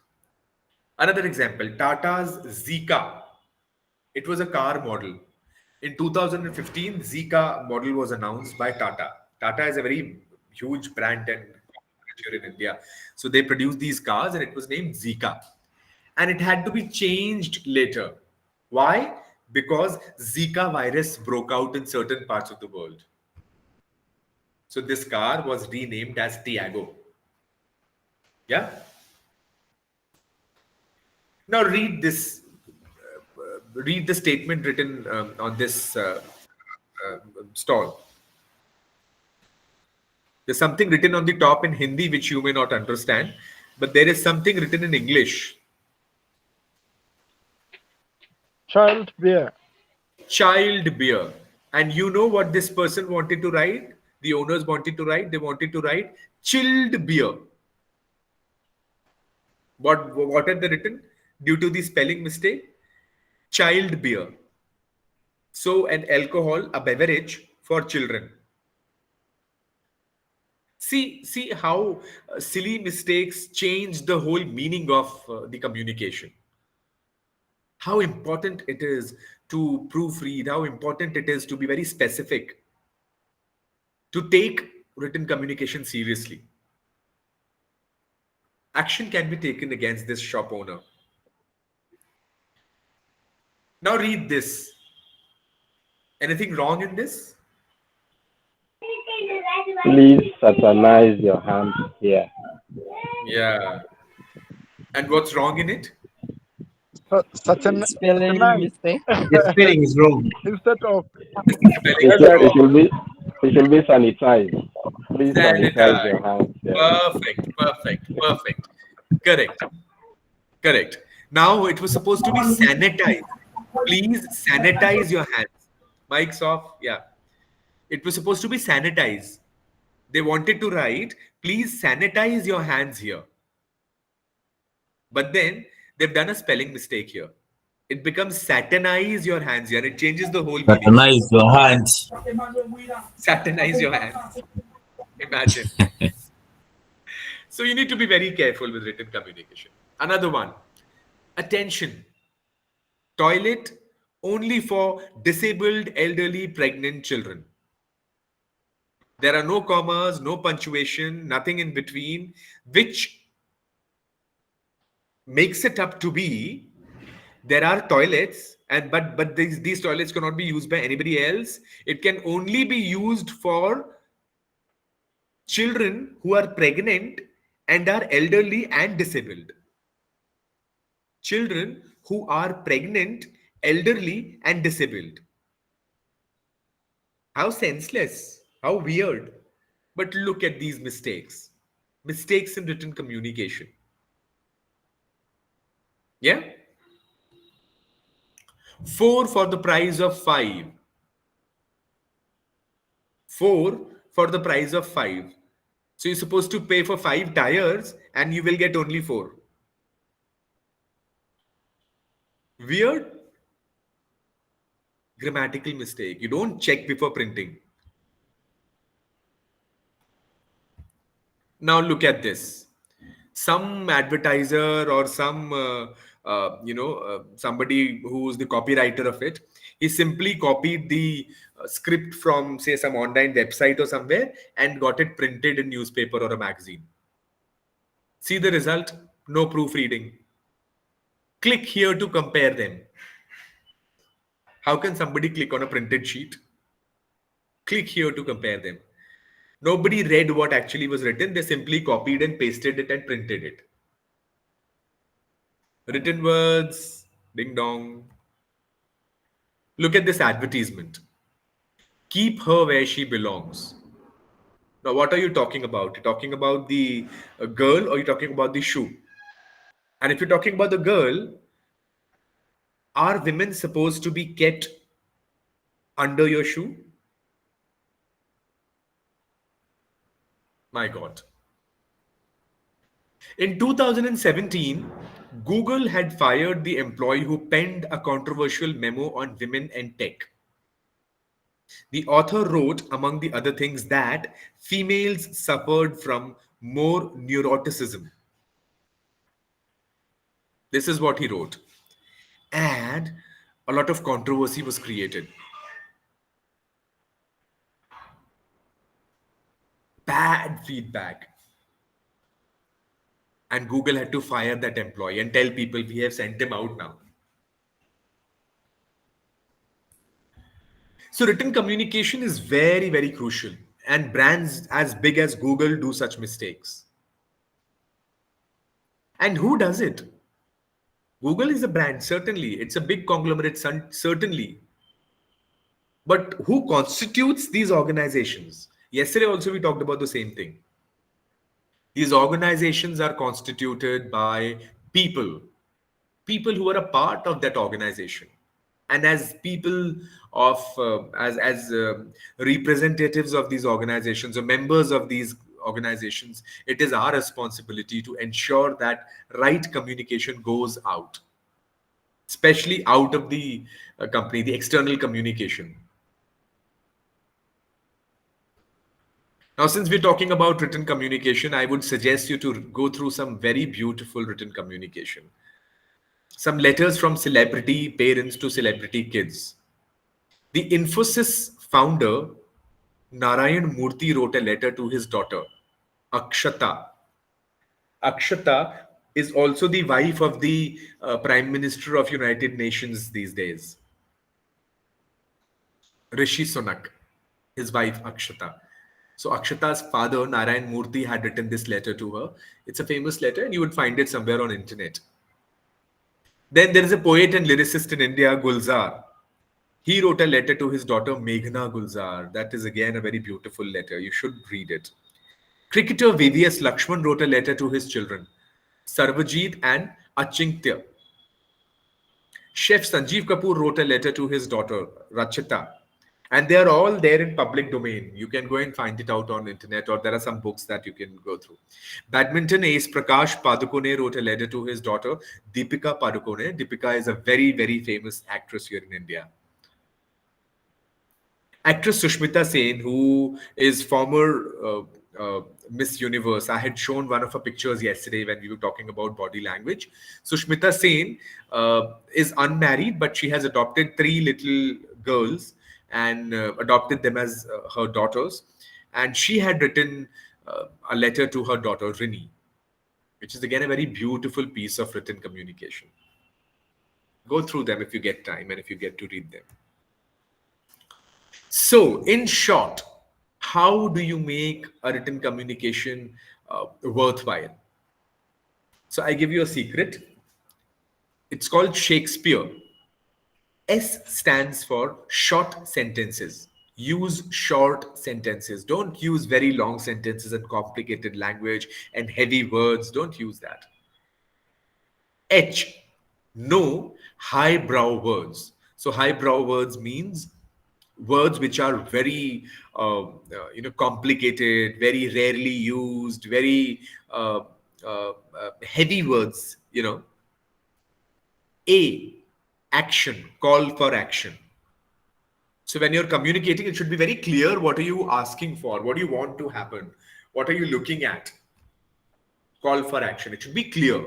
Another example, Tata's Zika. It was a car model. In 2015, Zika model was announced by Tata. Tata is a very huge brand and in India. So they produced these cars and it was named Zika. And it had to be changed later. Why? Because Zika virus broke out in certain parts of the world. So this car was renamed as Tiago. Yeah? Now read this. Read the statement written on this stall. There's something written on the top in Hindi which you may not understand, but there is something written in English. Child beer. Child beer. And you know what this person wanted to write? The owners wanted to write? They wanted to write chilled beer. What had they written? Due to the spelling mistake? Child beer. So an alcohol, a beverage for children. See how silly mistakes change the whole meaning of the communication. How important it is to proofread, how important it is to be very specific, to take written communication seriously. Action can be taken against this shop owner. Now read this. Anything wrong in this? Please satanize your hands here. Yeah. And what's wrong in it? Spelling mistake. The spelling is wrong. instead of It should be sanitized. Please sanitize your hands here. Perfect. Correct. Correct. Now it was supposed to be sanitized. Please sanitize your hands. Mic's off. Yeah. It was supposed to be sanitized. They wanted to write, please sanitize your hands here. But then they've done a spelling mistake here. It becomes satanize your hands here. It changes the whole meaning. Patronize your hands. Satanize your hands. Imagine. So you need to be very careful with written communication. Another one. Attention. Toilet only for disabled, elderly, pregnant children. There are no commas, no punctuation, nothing in between, which makes it up to be there are toilets, and but these toilets cannot be used by anybody else. It can only be used for children who are pregnant and are elderly and disabled. Children who are pregnant, elderly, and disabled. How senseless, how weird. But look at these mistakes. Mistakes in written communication. Yeah? 4 for the price of 5. 4 for the price of 5. So you're supposed to pay for 5 tires and you will get only 4. Weird. Grammatical mistake. You don't check before printing. Now look at this. Some advertiser or some somebody who's the copywriter of it, he simply copied the script from, say, some online website or somewhere and got it printed in newspaper or a magazine. See the result? No proofreading. Click here to compare them. How can somebody click on a printed sheet? Click here to compare them. Nobody read what actually was written. They simply copied and pasted it and printed it. Written words, ding dong. Look at this advertisement. Keep her where she belongs. Now, what are you talking about? You're talking about the girl, or you're talking about the shoe? And if you're talking about the girl, are women supposed to be kept under your shoe? My God. In 2017, Google had fired the employee who penned a controversial memo on women and tech. The author wrote, among the other things, that females suffered from more neuroticism. This is what he wrote. And a lot of controversy was created. Bad feedback. And Google had to fire that employee and tell people, we have sent him out now. So written communication is very, very crucial. And brands as big as Google do such mistakes. And who does it? Google is a brand, certainly. It's a big conglomerate, certainly. But who constitutes these organizations? Yesterday also we talked about the same thing. These organizations are constituted by people who are a part of that organization. And as people of, as representatives of these organizations or members of these organizations, it is our responsibility to ensure that right communication goes out, especially out of the company, the external communication. Now, since we're talking about written communication, I would suggest you to go through some very beautiful written communication. Some letters from celebrity parents to celebrity kids. The Infosys founder, Narayan Murthy, wrote a letter to his daughter, Akshata. Akshata is also the wife of the Prime Minister of United Nations these days, Rishi Sunak, his wife Akshata. So Akshata's father, Narayan Murthy, had written this letter to her. It's a famous letter and you would find it somewhere on internet. Then there is a poet and lyricist in India, Gulzar. He wrote a letter to his daughter, Meghna Gulzar. That is again a very beautiful letter. You should read it. Cricketer VVS Lakshman wrote a letter to his children. Sarvajit, and Achintya. Chef Sanjeev Kapoor wrote a letter to his daughter, Rachita. And they are all there in public domain. You can go and find it out on internet, or there are some books that you can go through. Badminton ace Prakash Padukone wrote a letter to his daughter, Deepika Padukone. Deepika is a very, very famous actress here in India. Actress Sushmita Sen, who is former Miss Universe. I had shown one of her pictures yesterday when we were talking about body language. Sushmita Sen is unmarried, but she has adopted 3 little girls and adopted them as her daughters. And she had written a letter to her daughter, Rini, which is again a very beautiful piece of written communication. Go through them if you get time and if you get to read them. So, in short, how do you make a written communication worthwhile? So, I give you a secret. It's called Shakespeare. S stands for short sentences. Use short sentences. Don't use very long sentences and complicated language and heavy words. Don't use that. H, no highbrow words. So, highbrow words means words which are very complicated, very rarely used, very heavy words. A, action, call for action. So when you're communicating, it should be very clear. What are you asking for? What do you want to happen? What are you looking at? Call for action. It should be clear.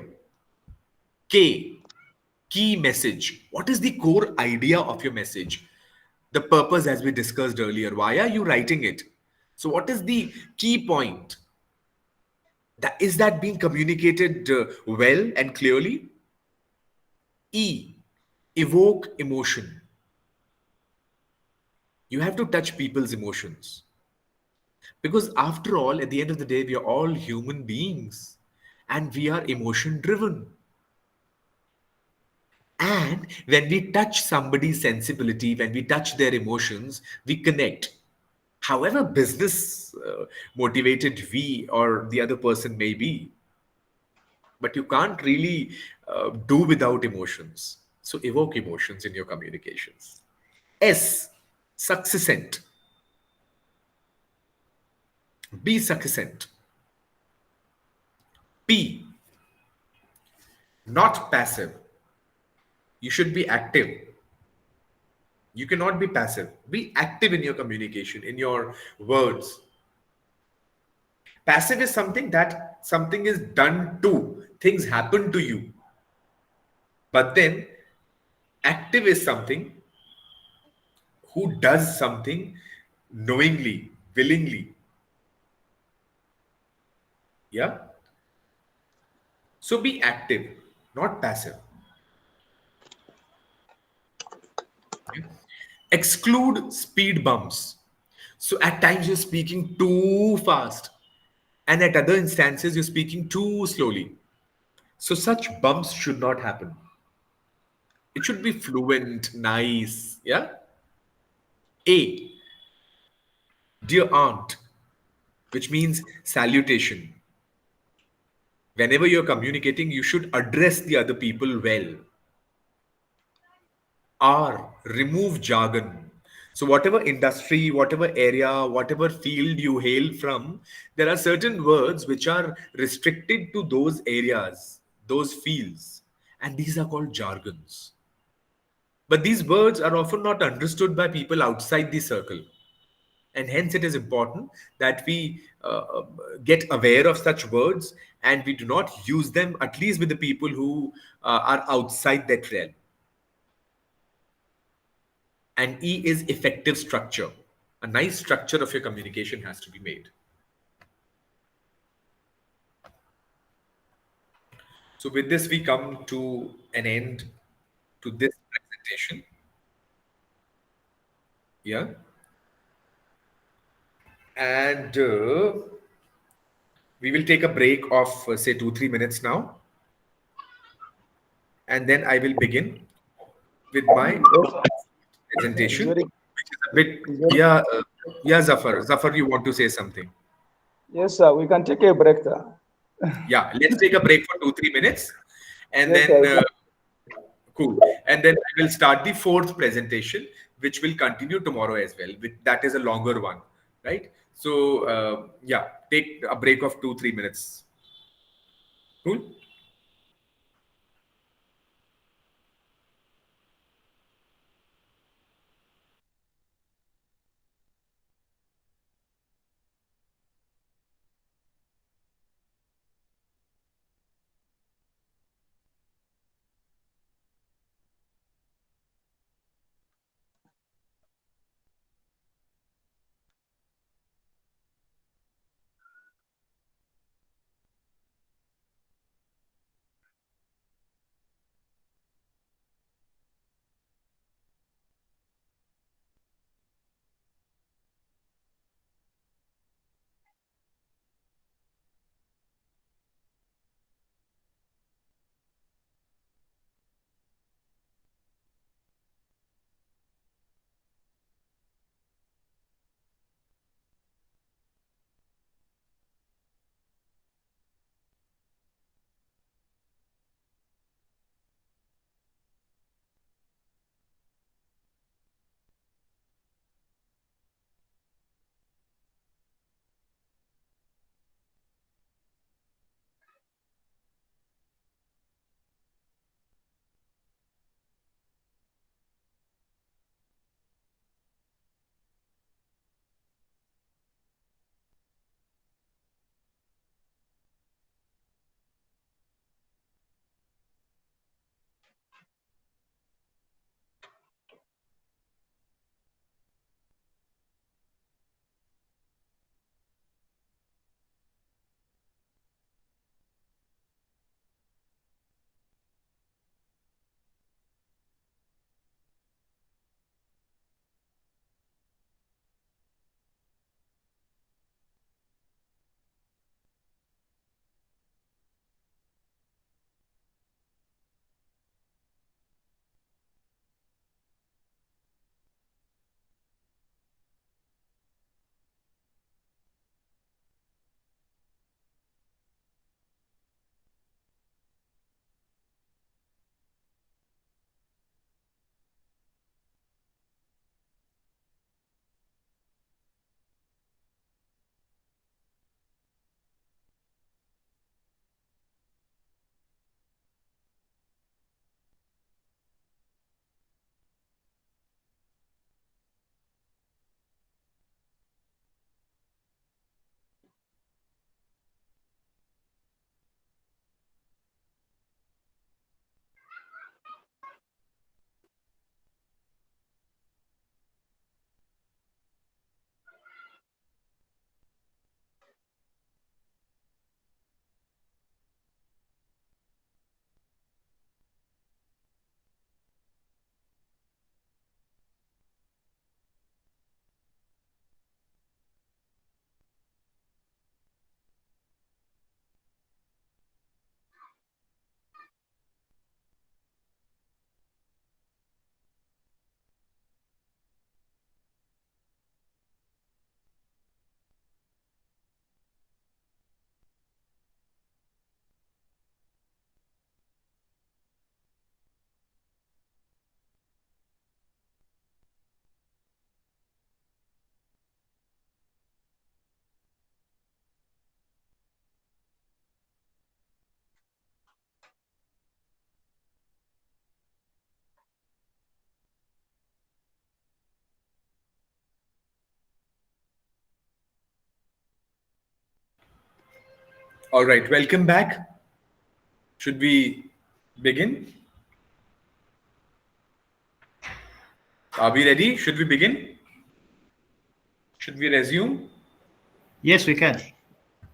K, key message. What is the core idea of your message? The purpose, as we discussed earlier. Why are you writing it? So what is the key point? Is that being communicated well and clearly? E, evoke emotion. You have to touch people's emotions. Because after all, at the end of the day, we are all human beings and we are emotion driven. And when we touch somebody's sensibility, when we touch their emotions, we connect. However business motivated we or the other person may be. But you can't really do without emotions. So evoke emotions in your communications. S, succinct. Be succinct. P, not passive. You should be active. You cannot be passive. Be active in your communication, in your words. Passive is something that something is done to, things happen to you. But then active is something who does something knowingly, willingly. Yeah? So be active, not passive. Exclude speed bumps. So at times you're speaking too fast, and at other instances you're speaking too slowly. So such bumps should not happen. It should be fluent, nice. Yeah. A, dear aunt, which means salutation. Whenever you're communicating, you should address the other people well. R, remove jargon. So whatever industry, whatever area, whatever field you hail from, there are certain words which are restricted to those areas, those fields. And these are called jargons. But these words are often not understood by people outside the circle. And hence it is important that we get aware of such words and we do not use them, at least with the people who are outside that realm. And E is effective structure. A nice structure of your communication has to be made. So with this, we come to an end to this presentation. Yeah. And we will take a break of say 2-3 minutes now. And then I will begin with my presentation, which is a bit, yeah, Zafar. Zafar, you want to say something? Yes, sir. We can take a break, sir. Yeah, let's take a break for 2-3 minutes, and Yes, then sir. cool. And then I will start the fourth presentation, which will continue tomorrow as well. That is a longer one, right? So yeah, take a break of 2-3 minutes. Cool. All right, welcome back. Should we begin? Are we ready? Should we begin? Should we resume? Yes, we can.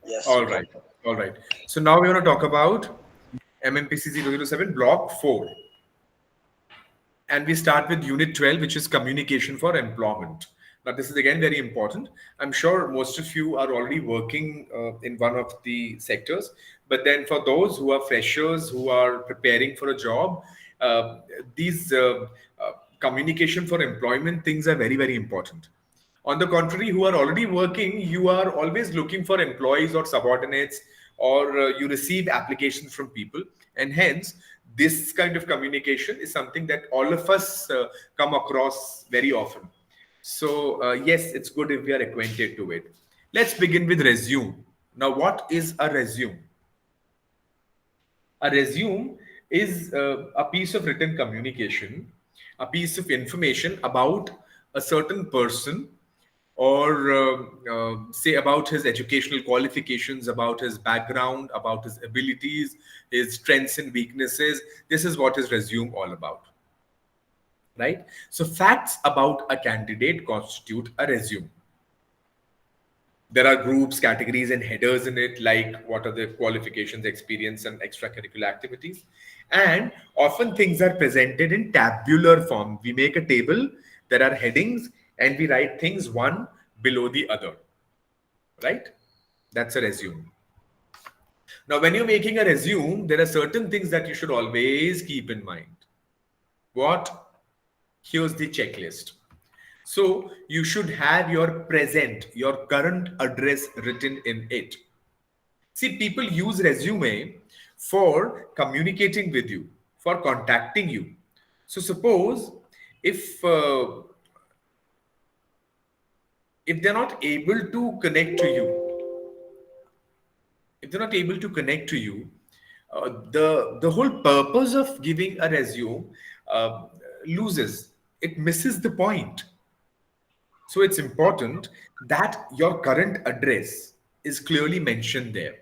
Yes. All right. All right. So now we're going to talk about MMPC 007 Block 4. And we start with Unit 12, which is Communication for Employment. Now, this is again very important. I'm sure most of you are already working in one of the sectors. But then for those who are freshers, who are preparing for a job, these communication for employment things are very, very important. On the contrary, who are already working, you are always looking for employees or subordinates or you receive applications from people, and hence this kind of communication is something that all of us come across very often. So yes, it's good if we are acquainted to it. Let's begin with resume. Now, what is a resume? A resume is a piece of written communication, a piece of information about a certain person, or say about his educational qualifications, about his background, about his abilities, his strengths and weaknesses. This is what his resume all about, right? So facts about a candidate constitute a resume. There are groups, categories, and headers in it, like what are the qualifications, experience, and extracurricular activities. And often things are presented in tabular form. We make a table, there are headings, and we write things one below the other, right? That's a resume. Now, when you're making a resume, there are certain things that you should always keep in mind. What? Here's the checklist. So you should have your present, your current address written in it. See, people use resume for communicating with you, for contacting you. So suppose if they're not able to connect to you, the whole purpose of giving a resume loses. It misses the point. So it's important that your current address is clearly mentioned there.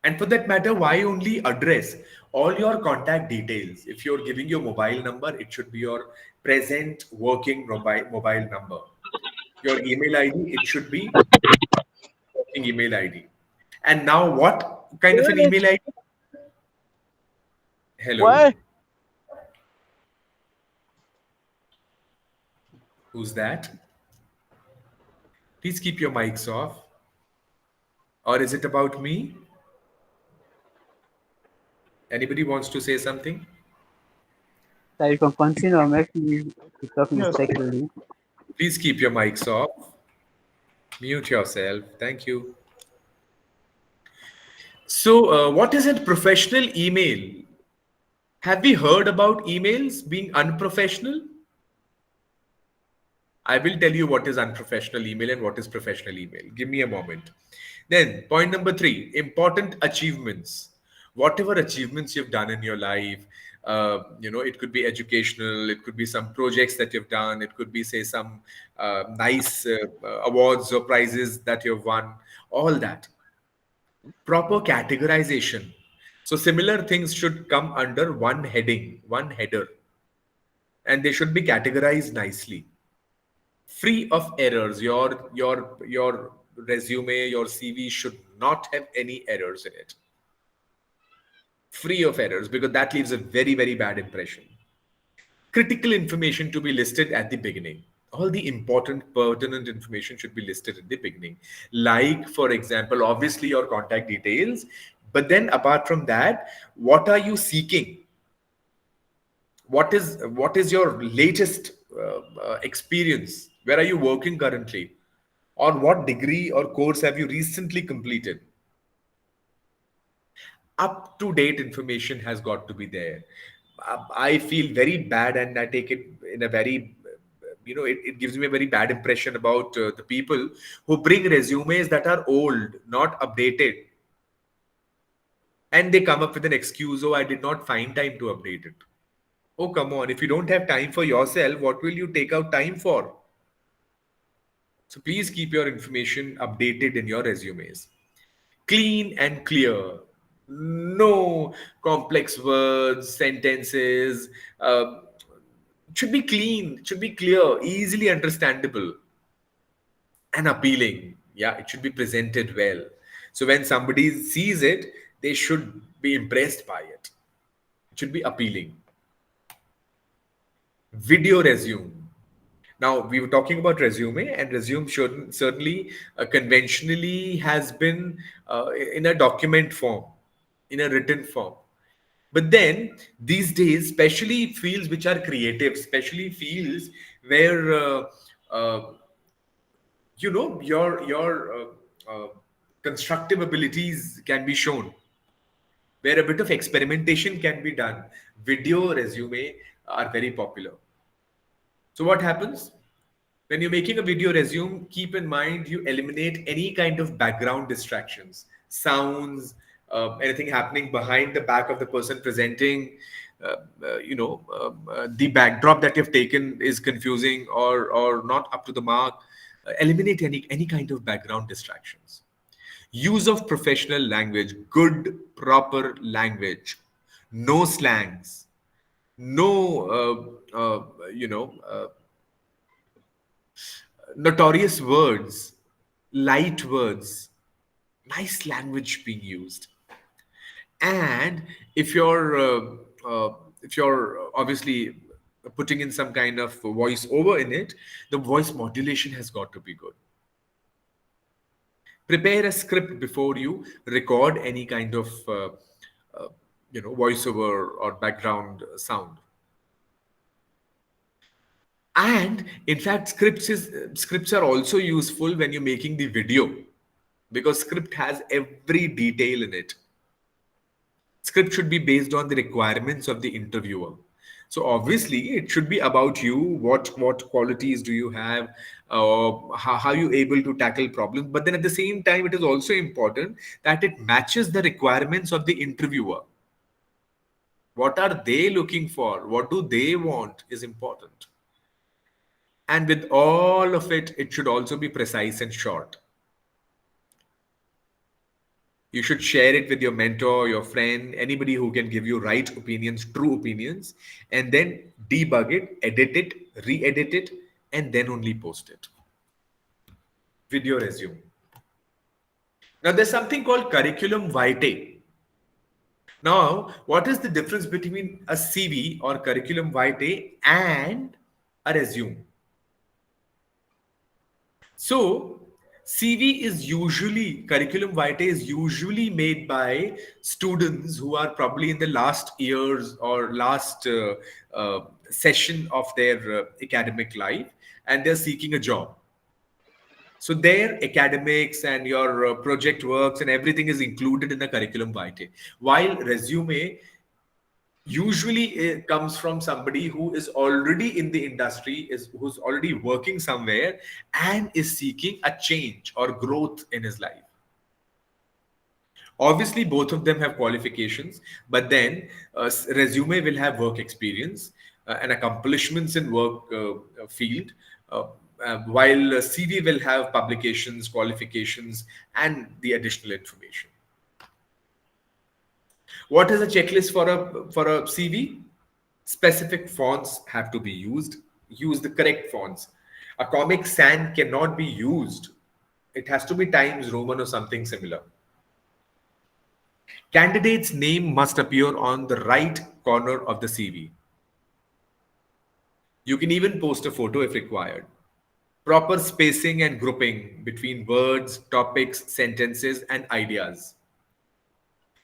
And for that matter, why only address? All your contact details. If you're giving your mobile number, it should be your present working mobile number. Your email ID, it should be working email ID. And now what kind of an email ID? Hello? Why? Who's that? Please keep your mics off. Or is it about me? Anybody wants to say something? So you can continue. I'm actually talking Yes. mistakenly. Please keep your mics off. Mute yourself. Thank you. So, what is a professional email? Have we heard about emails being unprofessional? I will tell you what is unprofessional email and what is professional email. Give me a moment. Then, point number 3, important achievements. Whatever achievements you've done in your life, it could be educational, it could be some projects that you've done, it could be, say, some nice awards or prizes that you've won, all that. Proper categorization. So, similar things should come under one heading, one header, and they should be categorized nicely. Free of errors. Your resume, your CV should not have any errors in it. Free of errors, because that leaves a very, very bad impression. Critical information to be listed at the beginning. All the important, pertinent information should be listed at the beginning. Like, for example, obviously your contact details, but then apart from that, what are you seeking? What is your latest experience? Where are you working currently? Or what degree or course have you recently completed? Up-to-date information has got to be there. I feel very bad, and I take it in a very, it gives me a very bad impression about the people who bring resumes that are old, not updated. And they come up with an excuse, oh, I did not find time to update it. Oh, come on. If you don't have time for yourself, what will you take out time for? So please keep your information updated in your resumes. Clean and clear. No complex words, sentences. Should be clean, should be clear, easily understandable, and appealing. Yeah, it should be presented well. So when somebody sees it, they should be impressed by it. It should be appealing. Video resume. Now, we were talking about resume, and resume should certainly conventionally has been in a document form, in a written form. But then these days, especially fields which are creative, especially fields where your constructive abilities can be shown, where a bit of experimentation can be done. Video resume are very popular. So what happens? When you're making a video resume, keep in mind you eliminate any kind of background distractions, sounds, anything happening behind the back of the person presenting. The backdrop that you've taken is confusing or not up to the mark. Eliminate any kind of background distractions. Use of professional language, good, proper language, no slangs, no, notorious words, light words, nice language being used. And if you're obviously putting in some kind of voice over in it, the voice modulation has got to be good. Prepare a script before you record any kind of voiceover or background sound. And in fact, scripts are also useful when you're making the video, because script has every detail in it. Script should be based on the requirements of the interviewer. So obviously, it should be about you. What qualities do you have? How you able to tackle problems? But then at the same time, it is also important that it matches the requirements of the interviewer. What are they looking for? What do they want is important. And with all of it, it should also be precise and short. You should share it with your mentor, your friend, anybody who can give you right opinions, true opinions, and then debug it, edit it, re-edit it, and then only post it. Video resume. Now, there's something called curriculum vitae. Now, what is the difference between a CV or curriculum vitae and a resume? So, curriculum vitae is usually made by students who are probably in the last years or last session of their academic life, and they're seeking a job. So their academics and your project works and everything is included in the curriculum vitae. While resume usually it comes from somebody who is already in the industry, who's already working somewhere and is seeking a change or growth in his life. Obviously, both of them have qualifications, but then resume will have work experience and accomplishments in work field, while CV will have publications, qualifications, and the additional information. What is a checklist for a CV? Specific fonts have to be used. Use the correct fonts. A Comic Sans cannot be used. It has to be Times Roman or something similar. Candidate's name must appear on the right corner of the CV. You can even post a photo if required. Proper spacing and grouping between words, topics, sentences, and ideas.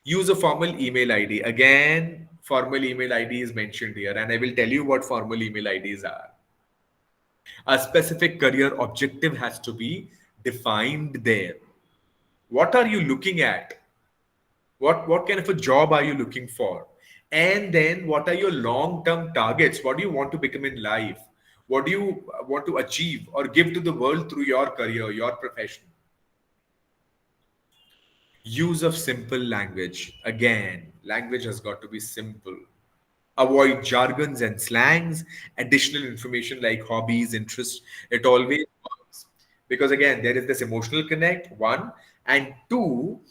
Use a formal email ID. Again, formal email ID is mentioned here, and I will tell you what formal email IDs are. A specific career objective has to be defined there. What are you looking at? What kind of a job are you looking for? And then what are your long-term targets? What do you want to become in life? What do you want to achieve or give to the world through your career, your profession? Use of simple language. Again, language has got to be simple. Avoid jargons and slangs. Additional information like hobbies, interests. It always works. Because again, there is this emotional connect, one. And two,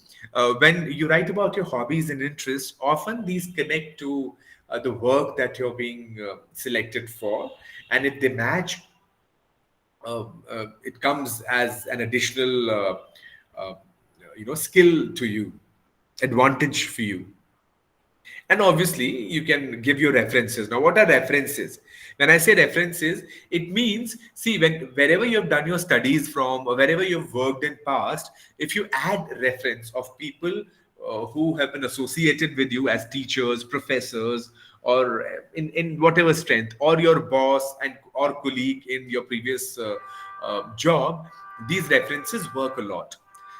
when you write about your hobbies and interests, often these connect to the work that you're being selected for. And if they match, it comes as an additional skill to you, advantage for you. And obviously, you can give your references. Now, what are references? When I say references, it means, see, wherever you have done your studies from or wherever you've worked in past, if you add reference of people who have been associated with you as teachers, professors, or in whatever strength, or your boss or colleague in your previous job, these references work a lot.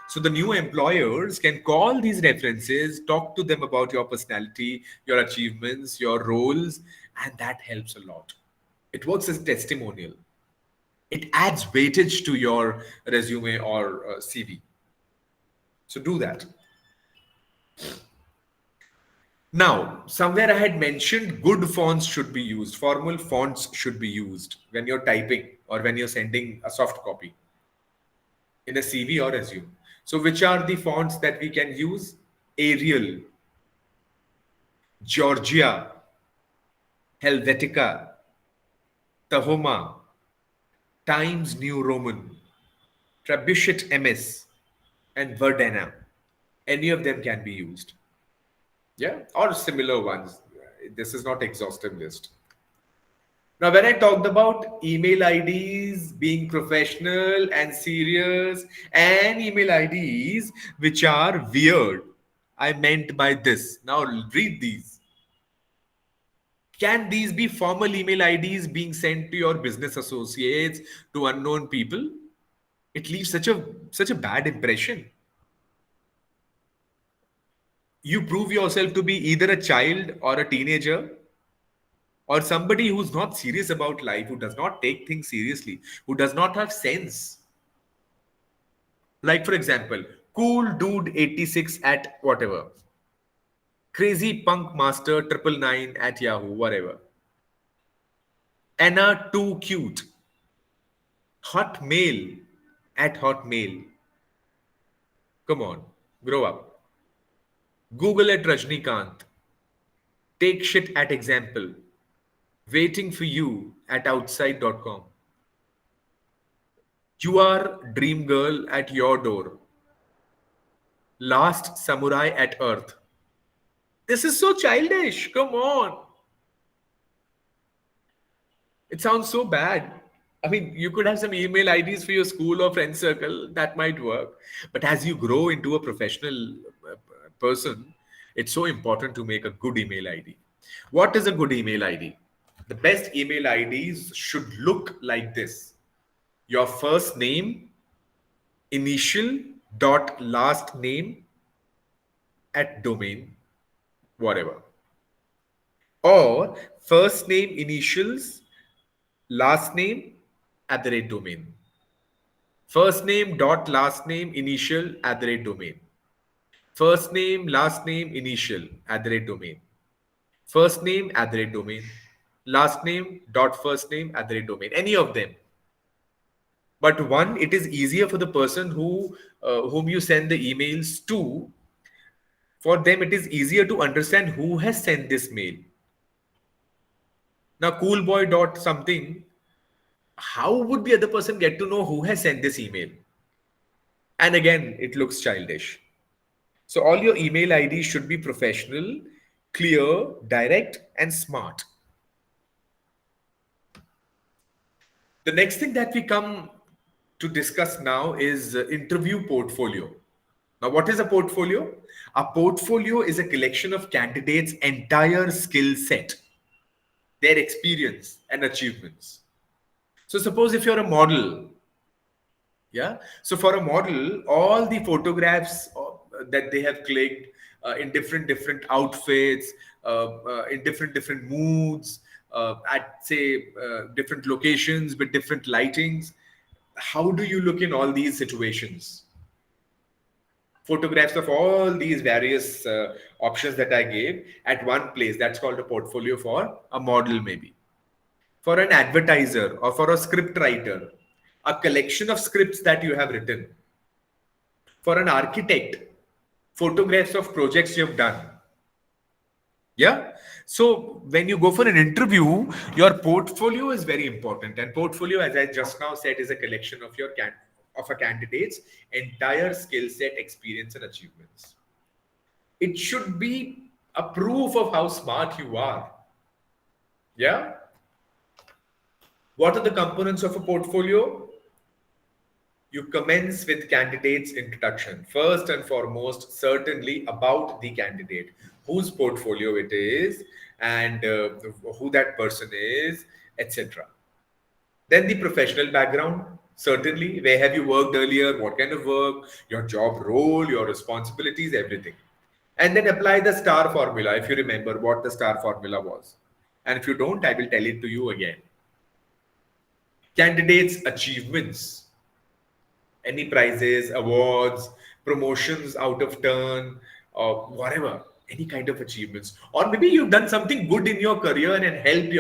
So the new employers can call these references, talk to them about your personality, your achievements, your roles, and that helps a lot. It works as a testimonial. It adds weightage to your resume or CV. So do that. Now, somewhere I had mentioned good fonts should be used. Formal fonts should be used when you're typing or when you're sending a soft copy in a CV or resume. So which are the fonts that we can use? Arial, Georgia, Helvetica, Tahoma, Times New Roman, Trebuchet MS, and Verdana. Any of them can be used. Yeah, or similar ones. This is not exhaustive list. Now, when I talked about email IDs being professional and serious and email IDs which are weird, I meant by this. Now, read these. Can these be formal email IDs being sent to your business associates, to unknown people? It leaves such a bad impression. You prove yourself to be either a child or a teenager or somebody who's not serious about life, who does not take things seriously, who does not have sense. Like, for example, cool dude 86 at whatever, crazy punk master 999 at Yahoo, whatever. Anna too cute, hotmail at hotmail. Come on, grow up. Google at Rajnikant, take shit at example, waiting for you at outside.com. You are dream girl at your door. Last samurai at earth. This is so childish. Come on. It sounds so bad. I mean, you could have some email IDs for your school or friend circle. That might work. But as you grow into a professional person, it's so important to make a good email ID. What is a good email ID? The best email IDs should look like this. Your first name, initial dot last name at domain, whatever. Or first name, initials, last name at the rate domain. First name dot last name initial at the rate domain. First name, last name, initial at the rate domain. First name at the rate domain. Last name dot first name at the rate domain. Any of them. But one, it is easier for the person whom you send the emails to. For them, it is easier to understand who has sent this mail. Now, coolboy dot something, how would the other person get to know who has sent this email? And again, it looks childish. So all your email IDs should be professional, clear, direct, and smart. The next thing that we come to discuss now is interview portfolio. Now, what is a portfolio? A portfolio is a collection of candidates' entire skill set, their experience and achievements. So suppose if you're a model, yeah. So for a model, all the photographs that they have clicked in different outfits, in different moods, at say different locations with different lightings. How do you look in all these situations? Photographs of all these various options that I gave at one place. That's called a portfolio for a model, maybe. For an advertiser or for a script writer, a collection of scripts that you have written. For an architect, photographs of projects you have done. Yeah. So when you go for an interview, your portfolio is very important. And portfolio, as I just now said, is a collection of a candidate's entire skill set, experience, and achievements. It should be a proof of how smart you are. Yeah. What are the components of a portfolio? You commence with candidate's introduction. First and foremost, certainly about the candidate, whose portfolio it is, and who that person is, etc. Then the professional background, Certainly. Where have you worked earlier? What kind of work? Your job role, your responsibilities, everything. And then apply the STAR formula if you remember what the STAR formula was. And if you don't, I will tell it to you again. Candidates' achievements, any prizes, awards, promotions out of turn, or whatever, any kind of achievements, or maybe you've done something good in your career and helped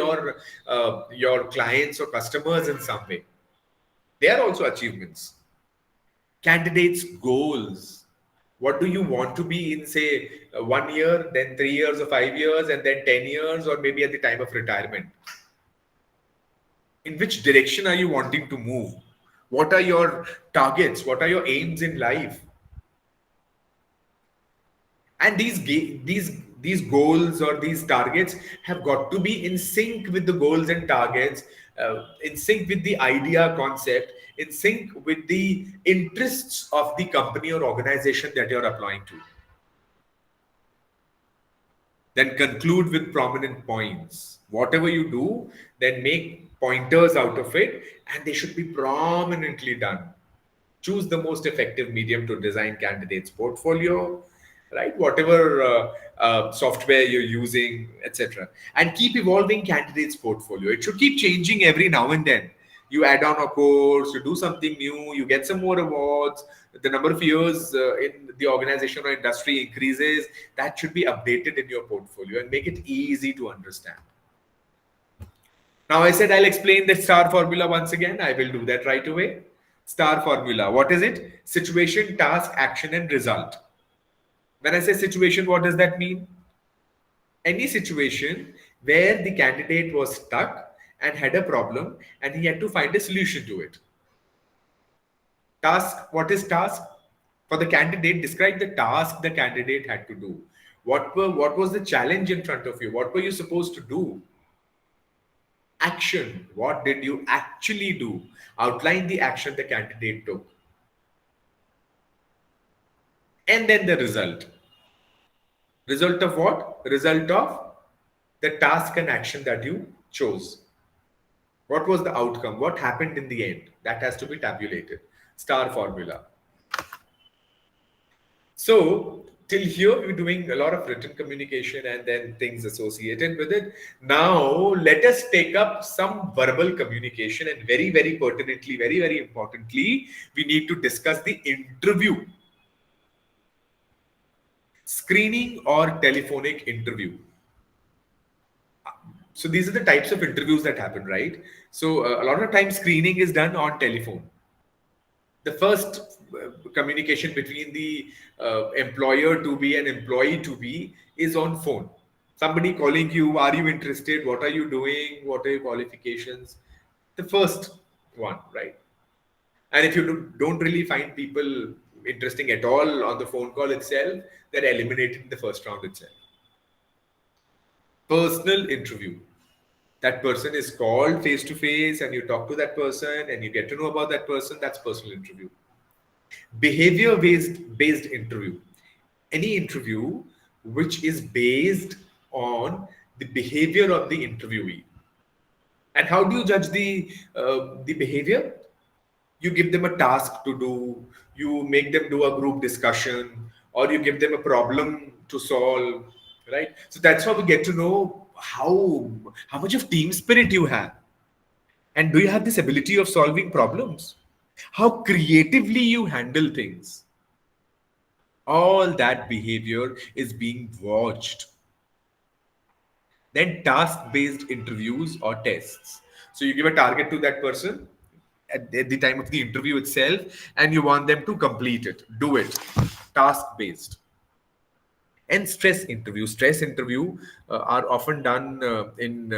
your clients or customers in some way. They are also achievements. Candidates' goals. What do you want to be in, say, 1 year, then 3 years or 5 years, and then 10 years, or maybe at the time of retirement? In which direction are you wanting to move? What are your targets? What are your aims in life? And these goals or these targets have got to be in sync with the goals and targets, in sync with the idea concept, in sync with the interests of the company or organization that you're applying to. Then conclude with prominent points. Whatever you do, then make pointers out of it, and they should be prominently done. Choose the most effective medium to design candidates' portfolio, right? Whatever software you're using, etc. And keep evolving candidates' portfolio. It should keep changing every now and then. You add on a course, you do something new, you get some more awards, the number of years in the organization or industry increases. That should be updated in your portfolio and make it easy to understand. Now, I said I'll explain the STAR formula once again. I will do that right away. STAR formula. What is it? Situation, task, action, and result. When I say situation, what does that mean? Any situation where the candidate was stuck and had a problem and he had to find a solution to it. Task. What is task? For the candidate, describe the task the candidate had to do. What was the challenge in front of you? What were you supposed to do? Action. What did you actually do? Outline the action the candidate took. And then the result. Result of what? Result of the task and action that you chose. What was the outcome? What happened in the end? That has to be tabulated. STAR formula. So, till here, we're doing a lot of written communication and then things associated with it. Now, let us take up some verbal communication, and very, very pertinently, very, very importantly, we need to discuss the interview. Screening or telephonic interview. So these are the types of interviews that happen, right? So a lot of times screening is done on telephone. The first communication between the employer to be and employee to be is on phone. Somebody calling you, are you interested? What are you doing? What are your qualifications? The first one, right? And if you don't really find people interesting at all on the phone call itself, they're eliminated in the first round itself. Personal interview. That person is called face to face and you talk to that person and you get to know about that person. That's personal interview. Behavior based interview. Any interview which is based on the behavior of the interviewee. And how do you judge the behavior? You give them a task to do, you make them do a group discussion, or you give them a problem to solve, right? So that's how we get to know how much of team spirit you have. And do you have this ability of solving problems? How creatively you handle things. All that behavior is being watched. Then task-based interviews or tests. So you give a target to that person at the time of the interview itself, and you want them to complete it, do it, task-based. And stress interview. Stress interview are often done in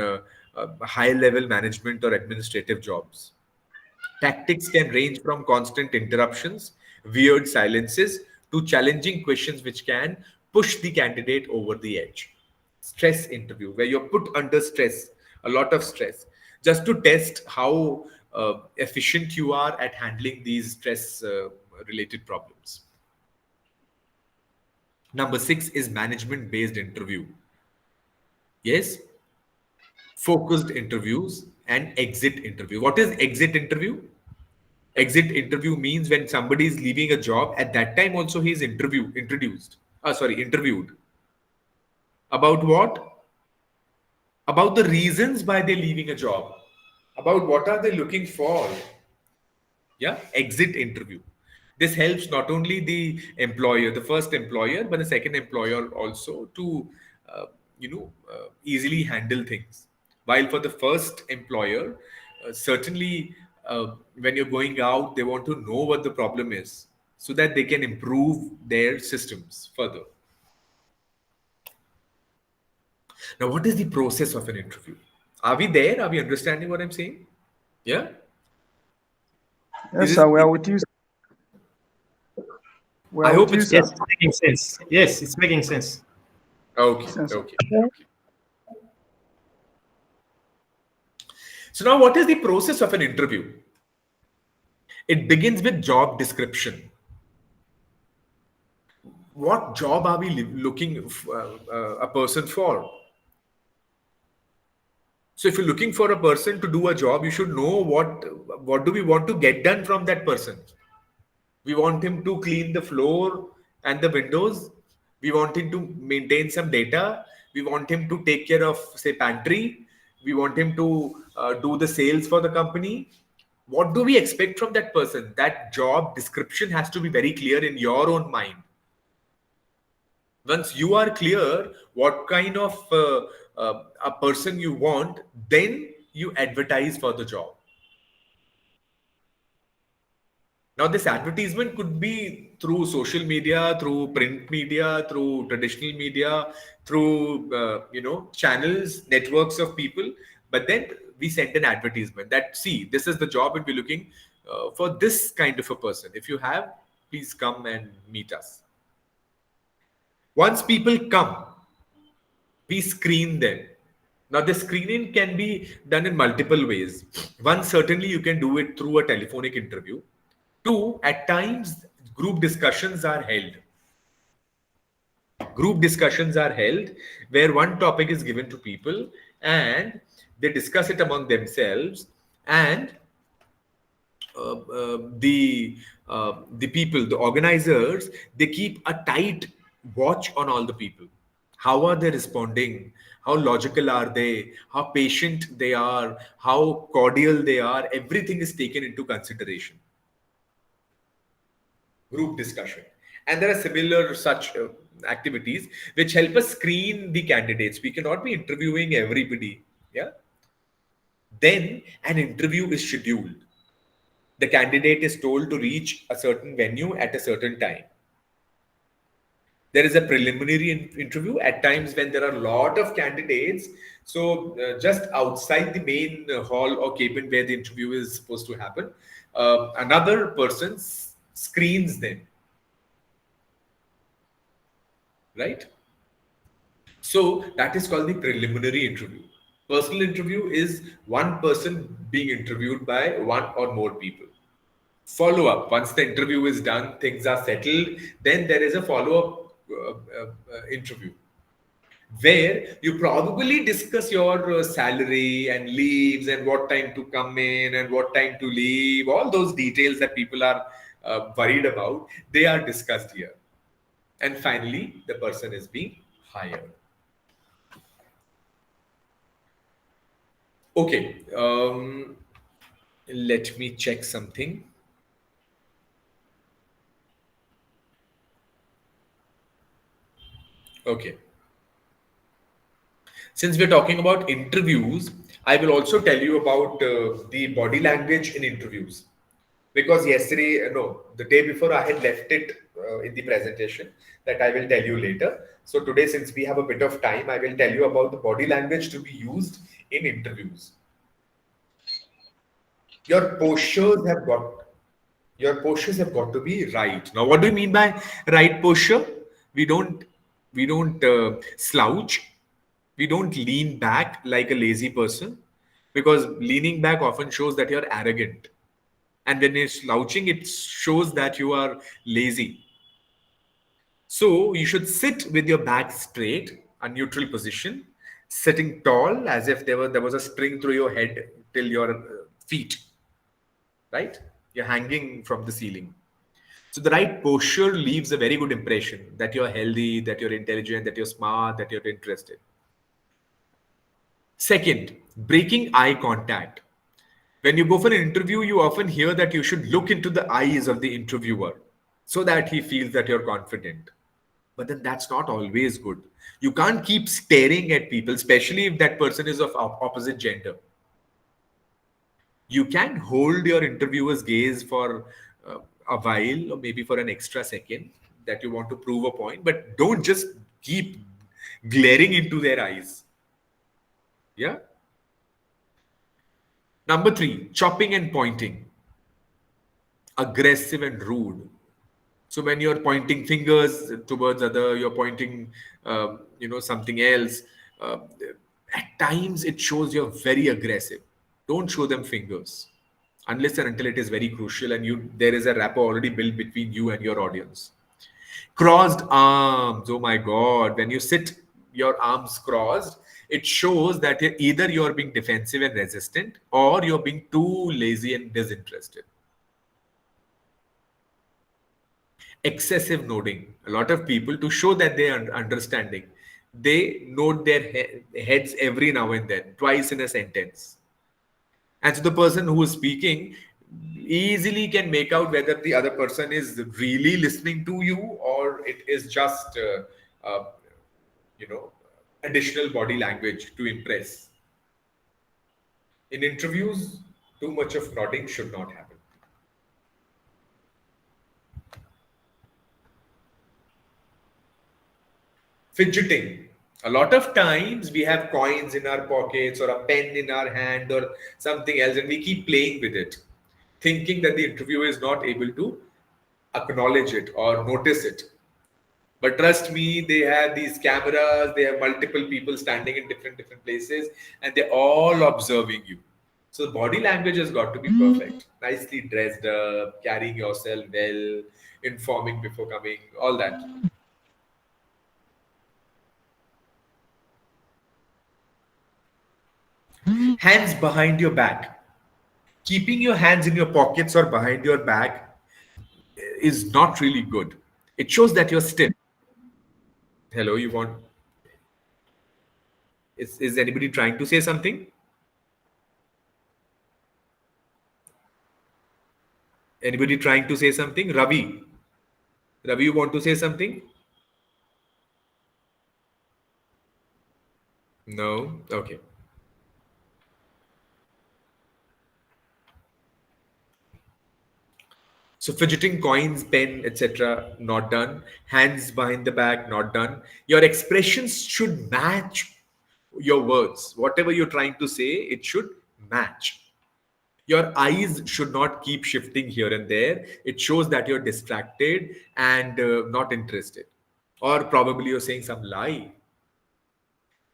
high-level management or administrative jobs. Tactics can range from constant interruptions, weird silences, to challenging questions which can push the candidate over the edge. Stress interview, where you're put under stress, a lot of stress, just to test how efficient you are at handling these stress related problems. Number 6 is management based interview. Yes, focused interviews and exit interview. What is exit interview? Exit interview means when somebody is leaving a job, at that time also he is interviewed. About what? About the reasons why they're leaving a job. About what are they looking for. Yeah, exit interview. This helps not only the employer, the first employer, but the second employer also to easily handle things. While for the first employer, certainly when you're going out, they want to know what the problem is so that they can improve their systems further. Now, what is the process of an interview? Are we there? Are we understanding what I'm saying? Yeah. Yes, sir. We are with you. I hope it's Yes, it's making sense. Yes, it's making sense. Okay. So now what is the process of an interview? It begins with job description. What job are we looking a person for? So if you're looking for a person to do a job, you should know what do we want to get done from that person. We want him to clean the floor and the windows. We want him to maintain some data. We want him to take care of, say, pantry. We want him to do the sales for the company. What do we expect from that person? That job description has to be very clear in your own mind. Once you are clear what kind of a person you want, then you advertise for the job. Now, this advertisement could be through social media, through print media, through traditional media, through channels, networks of people. But then we send an advertisement that, see, this is the job and we're looking for this kind of a person. If you have, please come and meet us. Once people come, we screen them. Now, the screening can be done in multiple ways. One, certainly you can do it through a telephonic interview. Two, at times, group discussions are held. Group discussions are held where one topic is given to people and they discuss it among themselves, and the people, the organizers, they keep a tight watch on all the people. How are they responding? How logical are they? How patient they are? How cordial they are? Everything is taken into consideration. Group discussion. And there are similar such activities which help us screen the candidates. We cannot be interviewing everybody. Yeah. Then an interview is scheduled. The candidate is told to reach a certain venue at a certain time. There is a preliminary interview at times when there are a lot of candidates. So just outside the main hall or cabin where the interview is supposed to happen, another person screens them. Right? So that is called the preliminary interview. Personal interview is one person being interviewed by one or more people. Follow up. Once the interview is done, things are settled, then there is a follow-up interview where you probably discuss your salary and leaves and what time to come in and what time to leave. All those details that people are worried about, they are discussed here. And finally, the person is being hired. Okay, let me check something. Okay. Since we're talking about interviews, I will also tell you about the body language in interviews. Because yesterday, the day before, I had left it in the presentation that I will tell you later. So today, since we have a bit of time, I will tell you about the body language to be used in interviews. Your postures have got to be right. Now, what do you mean by right posture? We don't slouch. We don't lean back like a lazy person, because leaning back often shows that you're arrogant. And when you're slouching, it shows that you are lazy. So you should sit with your back straight, a neutral position, sitting tall as if there was a string through your head till your feet. Right? You're hanging from the ceiling. So the right posture leaves a very good impression that you're healthy, that you're intelligent, that you're smart, that you're interested. Second, breaking eye contact. When you go for an interview, you often hear that you should look into the eyes of the interviewer so that he feels that you're confident. But then that's not always good. You can't keep staring at people, especially if that person is of opposite gender. You can hold your interviewer's gaze for a while or maybe for an extra second that you want to prove a point, but don't just keep glaring into their eyes. Yeah. Number 3, chopping and pointing. Aggressive and rude. So when you're pointing fingers towards other, you're pointing, something else. Uh, at times it shows you're very aggressive. Don't show them fingers unless and until it is very crucial and there is a rapport already built between you and your audience. Crossed arms. Oh my God. When you sit your arms crossed, it shows that either you're being defensive and resistant or you're being too lazy and disinterested. Excessive nodding. A lot of people, to show that they are understanding, they nod their heads every now and then, twice in a sentence. And so the person who is speaking easily can make out whether the other person is really listening to you or it is just, additional body language to impress. In interviews, too much of nodding should not happen. Fidgeting. A lot of times we have coins in our pockets or a pen in our hand or something else and we keep playing with it, thinking that the interviewer is not able to acknowledge it or notice it. But trust me, they have these cameras, they have multiple people standing in different places and they're all observing you. So body language has got to be perfect. Nicely dressed up, carrying yourself well, informing before coming, all that. Hands behind your back. Keeping your hands in your pockets or behind your back is not really good. It shows that you're stiff. Hello, you want... Is anybody trying to say something? Anybody trying to say something? Ravi, you want to say something? No? Okay. So fidgeting, coins, pen, etc., not done. Hands behind the back, not done. Your expressions should match your words. Whatever you're trying to say, it should match. Your eyes should not keep shifting here and there. It shows that you're distracted and not interested. Or probably you're saying some lie.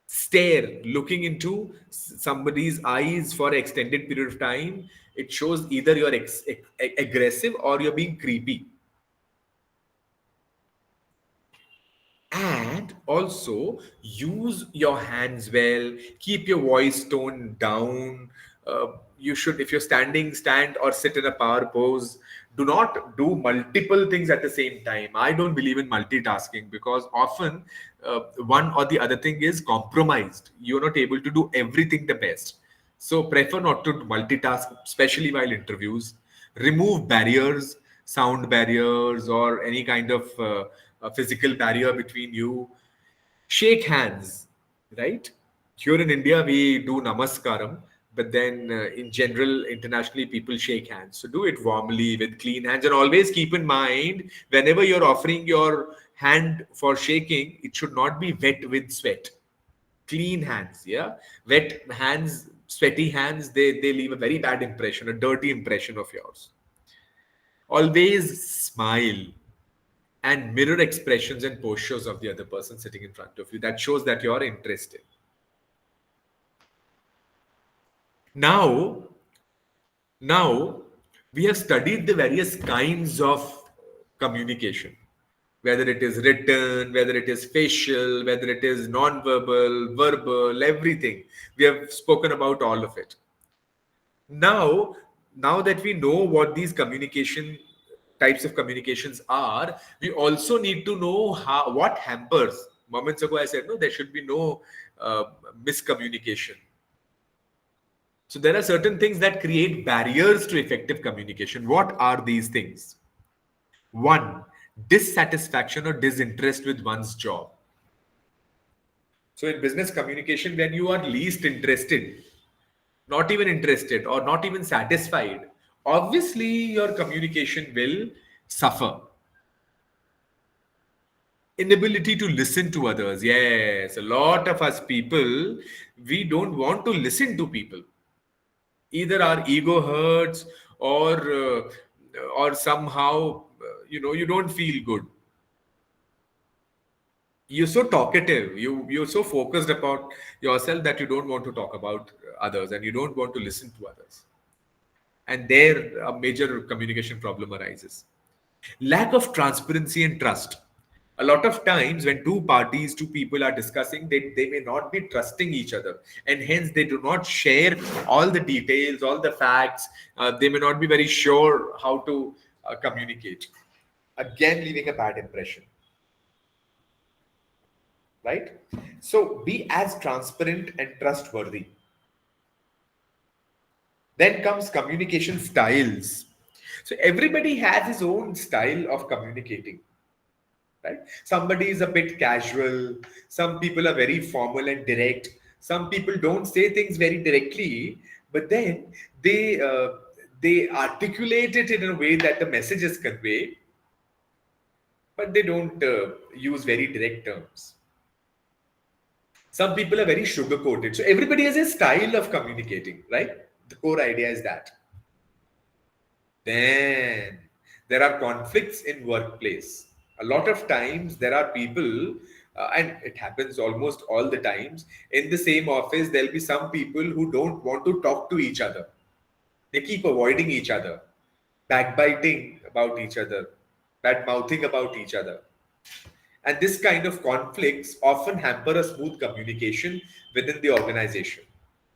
Stare, looking into somebody's eyes for an extended period of time, it shows either you're aggressive or you're being creepy. And also use your hands well, keep your voice tone down. You should, if you're standing, stand or sit in a power pose. Do not do multiple things at the same time. I don't believe in multitasking because often one or the other thing is compromised. You're not able to do everything the best. So prefer not to multitask, especially while interviews. Remove barriers, sound barriers, or any kind of a physical barrier between you. Shake hands, right? Here in India, we do namaskaram, but then in general, internationally, people shake hands. So do it warmly with clean hands, and always keep in mind, whenever you're offering your hand for shaking, it should not be wet with sweat. Clean hands, yeah? Wet hands, sweaty hands, they leave a very bad impression, a dirty impression of yours. Always smile and mirror expressions and postures of the other person sitting in front of you. That shows that you're interested. Now, we have studied the various kinds of communication, whether it is written, whether it is facial, whether it is non-verbal, verbal, everything. We have spoken about all of it. Now, now that we know what these types of communications are, we also need to know what hampers. Moments ago, I said, no, there should be no miscommunication. So there are certain things that create barriers to effective communication. What are these things? One, dissatisfaction or disinterest with one's job. So in business communication, when you are least interested, not even interested or not even satisfied, obviously your communication will suffer. Inability to listen to others. Yes, a lot of us people, we don't want to listen to people. Either our ego hurts or somehow, you don't feel good. You're so talkative, you're so focused about yourself that you don't want to talk about others and you don't want to listen to others. And there a major communication problem arises. Lack of transparency and trust. A lot of times when two people are discussing, they may not be trusting each other, and hence they do not share all the details, all the facts. They may not be very sure how to communicate, again leaving a bad impression. Right? So be as transparent and trustworthy. Then comes communication styles. So everybody has his own style of communicating. Right? Somebody is a bit casual. Some people are very formal and direct. Some people don't say things very directly, but then they articulate it in a way that the message is conveyed, but they don't use very direct terms. Some people are very sugar-coated. So everybody has a style of communicating, right? The core idea is that. Then there are conflicts in workplace. A lot of times there are people, and it happens almost all the times, in the same office, there'll be some people who don't want to talk to each other. They keep avoiding each other, backbiting about each other, bad-mouthing about each other. And this kind of conflicts often hamper a smooth communication within the organization,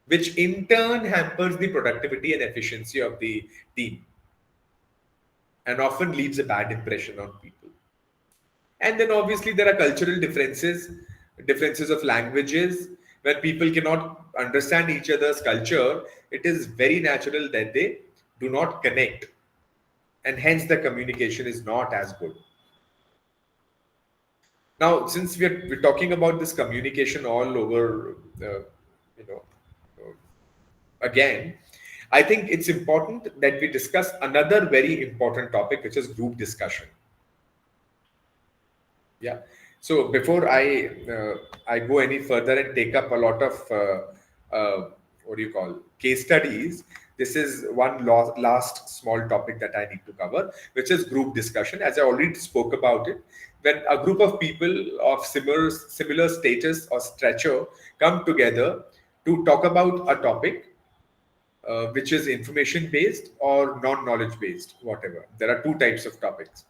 which in turn hampers the productivity and efficiency of the team and often leaves a bad impression on people. And then obviously there are cultural differences of languages. When people cannot understand each other's culture, it is very natural that they do not connect. And hence the communication is not as good. Now, since we're talking about this communication all over, again, I think it's important that we discuss another very important topic, which is group discussion. Yeah. So before I go any further and take up a lot of case studies, this is one last small topic that I need to cover, which is group discussion. As I already spoke about it, when a group of people of similar status or stature come together to talk about a topic, which is information based or non-knowledge based, whatever. There are two types of topics.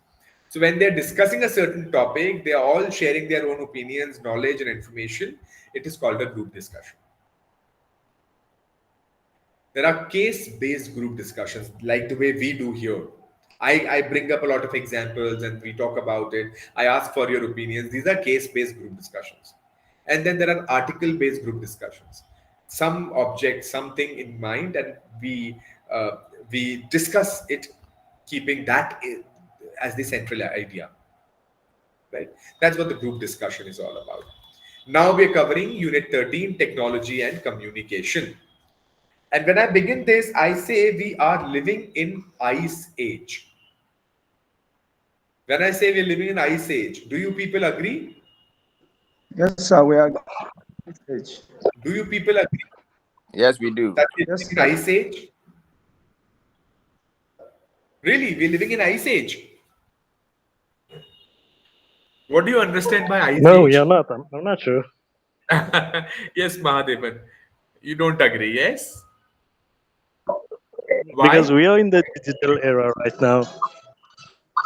So when they're discussing a certain topic, they are all sharing their own opinions, knowledge, and information. It is called a group discussion. There are case-based group discussions, like the way we do here. I bring up a lot of examples and we talk about it. I ask for your opinions. These are case-based group discussions. And then there are article-based group discussions. Some object, something in mind, and we discuss it, keeping that as the central idea. Right? That's what the group discussion is all about. Now we're covering Unit 13, Technology and Communication. And when I begin this, I say we are living in Ice Age. When I say we're living in Ice Age, do you people agree? Yes, sir, we are. Do you people agree? Yes, we do. That we're living in Ice Age? Really? We're living in Ice Age? What do you understand by Ice Age? No, you're not. I'm not sure. Yes, Mahadevan. You don't agree, yes? Why? Because we are in the digital era right now.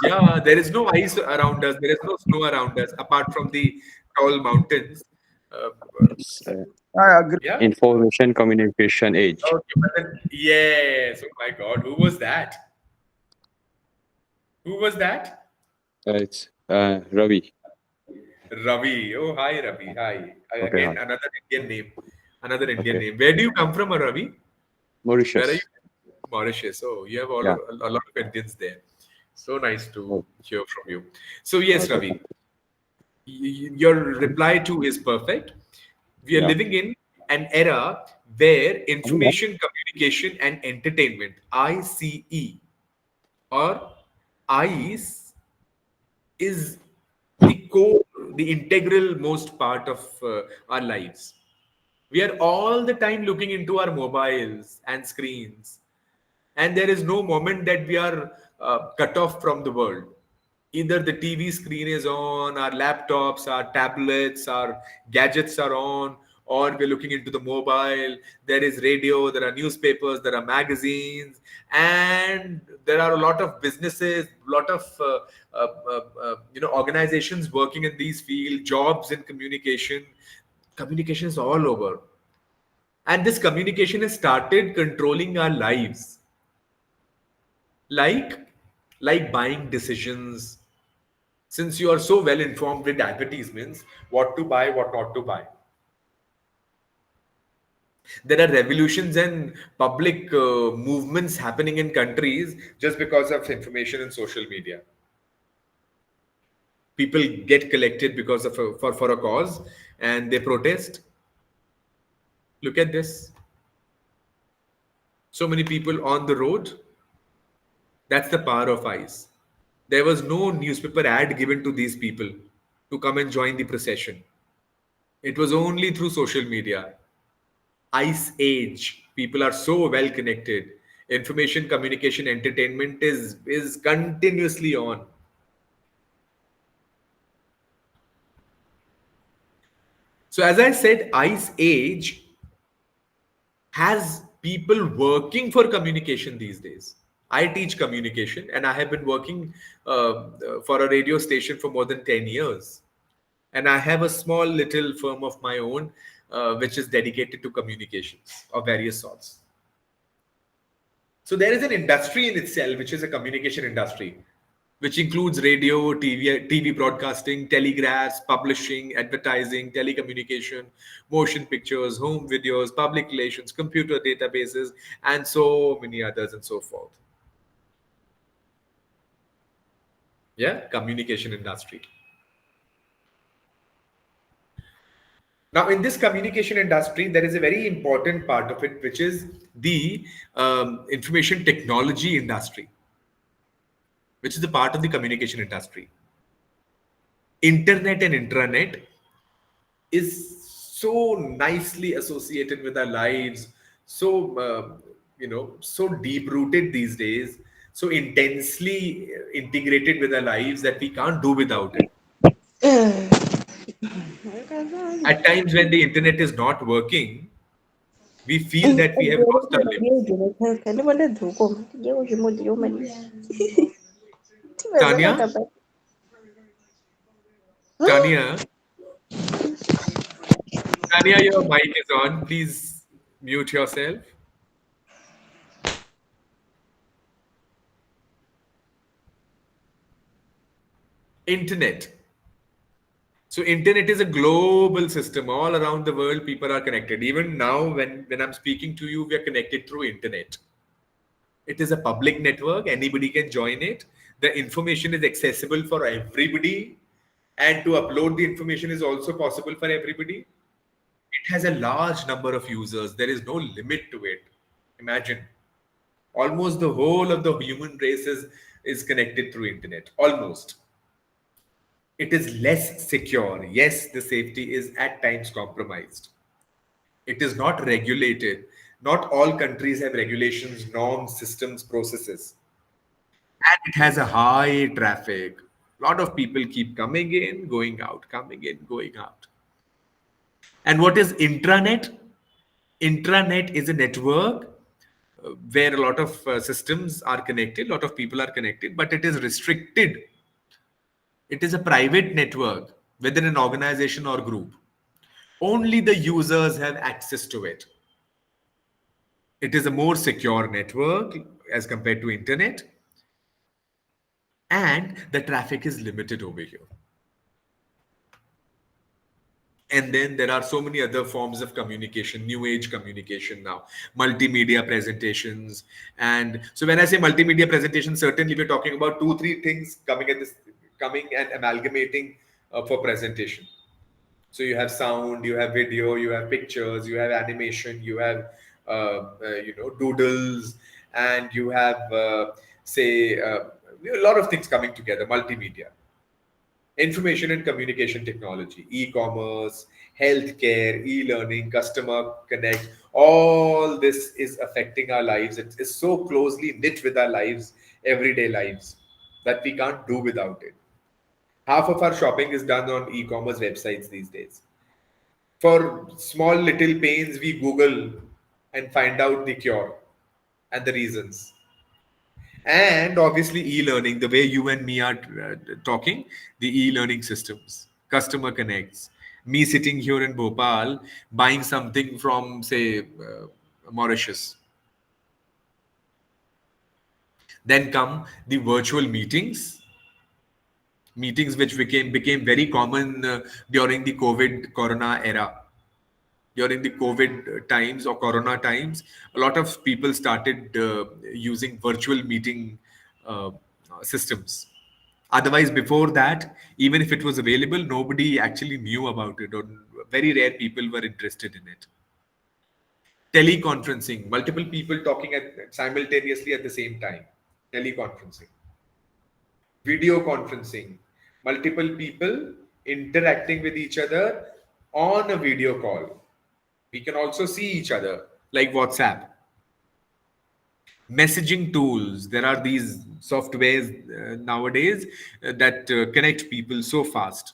Yeah, there is no ice around us. There is no snow around us, apart from the tall mountains. I agree. Yeah. Information communication age. Okay, but then, yes. Oh my God, who was that? Who was that? It's Ravi. Ravi. Oh, hi, Ravi. Hi. Okay, Again, hi. another Indian name. Another Indian Okay. name. Where do you come from, Ravi? Where are you? Mauritius. Mauritius. Oh, you have Yeah. a lot of Indians there. So nice to Oh, hear from you. So yes, okay. Ravi, your reply to is perfect. We are Yeah. living in an era where information communication and entertainment, ICE, or ICE, is the core, the integral most part of our lives. We are all the time looking into our mobiles and screens, and there is no moment that we are cut off from the world. Either the TV screen is on, our laptops, our tablets, our gadgets are on, or we're looking into the mobile. There is radio, there are newspapers, there are magazines, and there are a lot of businesses, a lot of organizations working in these fields, jobs in communication. Communication is all over, and this communication has started controlling our lives, like buying decisions. Since you are so well informed with advertisements, what to buy, what not to buy. There are revolutions and public movements happening in countries just because of information and social media. People get collected because of for a cause, and they protest. Look at this. So many people on the road. That's the power of ICE. There was no newspaper ad given to these people to come and join the procession. It was only through social media. Ice age. People are so well connected. Information, communication, entertainment is continuously on. So as I said, Ice age has people working for communication these days. I teach communication, and I have been working for a radio station for more than 10 years. And I have a small little firm of my own, which is dedicated to communications of various sorts. So there is an industry in itself, which is a communication industry, which includes radio, TV broadcasting, telegraphs, publishing, advertising, telecommunication, motion pictures, home videos, public relations, computer databases, and so many others and so forth. Yeah, communication industry. Now, in this communication industry, there is a very important part of it, which is the information technology industry, which is a part of the communication industry. Internet and intranet is so nicely associated with our lives, so so deep rooted these days, so intensely integrated with our lives that we can't do without it. At times when the internet is not working, we feel that we have lost our limbs. Tanya, Tanya, Tanya, your mic is on. Please mute yourself. Internet. So internet is a global system. All around the world, people are connected. Even now, when I'm speaking to you, we are connected through internet. It is a public network. Anybody can join it. The information is accessible for everybody. And to upload the information is also possible for everybody. It has a large number of users. There is no limit to it. Imagine. Almost the whole of the human race is connected through internet. Almost. It is less secure. Yes, the safety is at times compromised. It is not regulated. Not all countries have regulations, norms, systems, processes. And it has a high traffic. A lot of people keep coming in, going out, coming in, going out. And what is intranet? Intranet is a network where a lot of systems are connected, a lot of people are connected, but it is restricted. It is a private network within an organization or group. Only the users have access to it. It is a more secure network as compared to internet, and the traffic is limited over here. And then there are so many other forms of communication, new age communication now, multimedia presentations. And so when I say multimedia presentation, certainly we're talking about 2-3 things coming and amalgamating for presentation. So you have sound, you have video, you have pictures, you have animation, you have doodles, and you have a lot of things coming together, multimedia. Information and communication technology, e-commerce, healthcare, e-learning, customer connect, all this is affecting our lives. It is so closely knit with our lives, everyday lives, that we can't do without it. Half of our shopping is done on e-commerce websites these days. For small little pains, we Google and find out the cure and the reasons. And obviously e-learning, the way you and me are talking, the e-learning systems, customer connects, me sitting here in Bhopal buying something from, say, Mauritius. Then come the virtual meetings which became very common during the corona era. During the COVID times or Corona times, a lot of people started using virtual meeting systems. Otherwise, before that, even if it was available, nobody actually knew about it, or very rare people were interested in it. Teleconferencing, multiple people talking simultaneously at the same time. Teleconferencing. Video conferencing, multiple people interacting with each other on a video call. We can also see each other, like WhatsApp. Messaging tools. There are these softwares nowadays that connect people so fast.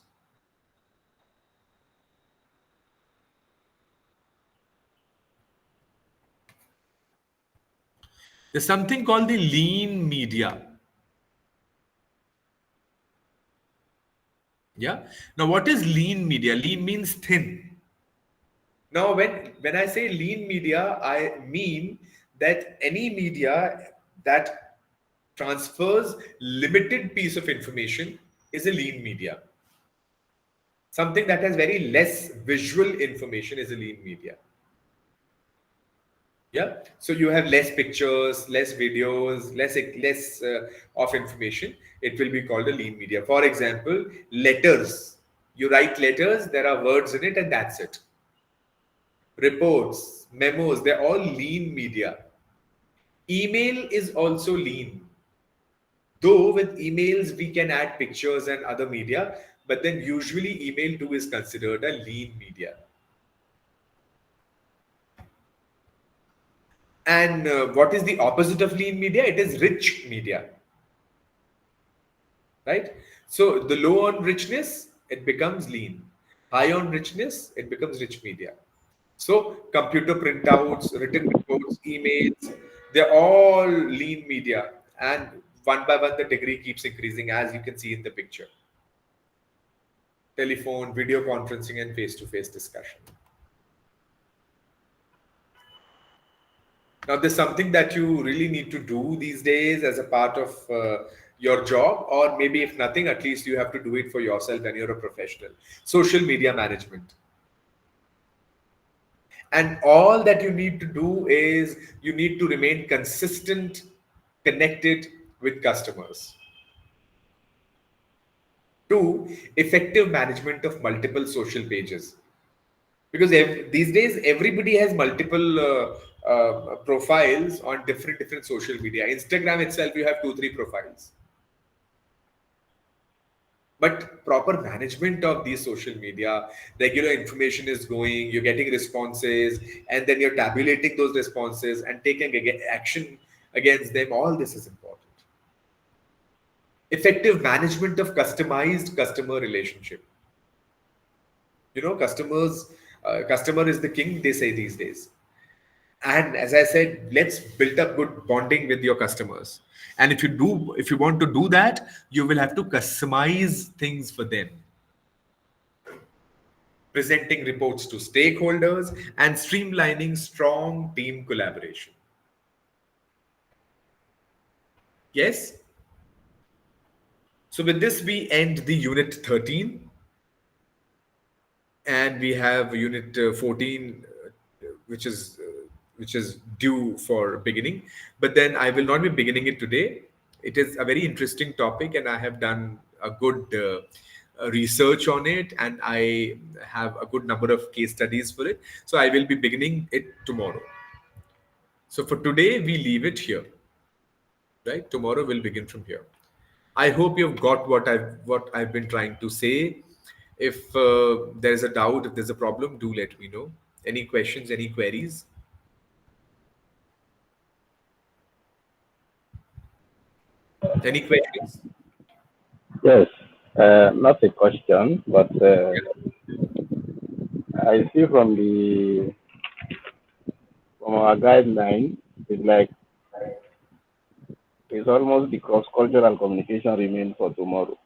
There's something called the lean media. Yeah. Now, what is lean media? Lean means thin. Now, when I say lean media, I mean that any media that transfers limited piece of information is a lean media. Something that has very less visual information is a lean media. Yeah. So you have less pictures, less videos, less of information. It will be called a lean media. For example, letters. You write letters, there are words in it, and that's it. Reports, memos, they're all lean media. Email is also lean. Though with emails, we can add pictures and other media, but then usually email too is considered a lean media. And what is the opposite of lean media? It is rich media. Right? So the low on richness, it becomes lean. High on richness, it becomes rich media. So computer printouts, written reports, emails, they're all lean media. And one by one, the degree keeps increasing, as you can see in the picture. Telephone, video conferencing, and face-to-face discussion. Now, there's something that you really need to do these days as a part of your job, or maybe if nothing, at least you have to do it for yourself when you're a professional. Social media management. And all that you need to do is you need to remain consistent, connected with customers. 2, effective management of multiple social pages. Because these days, everybody has multiple profiles on different social media. Instagram itself, you have 2-3 profiles. But proper management of these social media, regular information is going, you're getting responses, and then you're tabulating those responses and taking action against them. All this is important. Effective management of customized customer relationship. You know, customer is the king, they say these days. And as I said, let's build up good bonding with your customers. And if you want to do that, you will have to customize things for them. presenting reports to stakeholders, and streamlining strong team collaboration. Yes? So with this, we end the unit 13. And we have unit 14, which is due for beginning. But then I will not be beginning it today. It is a very interesting topic, and I have done a good research on it, and I have a good number of case studies for it. So I will be beginning it tomorrow. So for today, we leave it here. Right? Tomorrow we'll begin from here. I hope you've got what I've been trying to say. If there's a doubt, if there's a problem, do let me know. Any questions, any queries? Any questions? Yes, not a question, but I see from our guideline, it's almost the cross-cultural communication remains for tomorrow.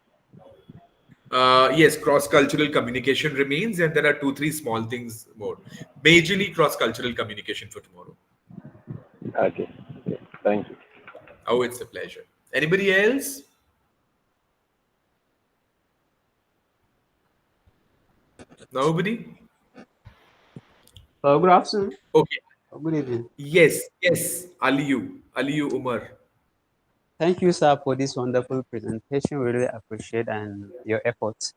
Yes, cross-cultural communication remains, and there are 2-3 small things more. Majorly cross-cultural communication for tomorrow. Okay, thank you. Oh, it's a pleasure. Anybody else? Nobody? Good afternoon. Okay. Good evening. Yes, Aliyu Umar. Thank you, sir, for this wonderful presentation. We really appreciate and your efforts.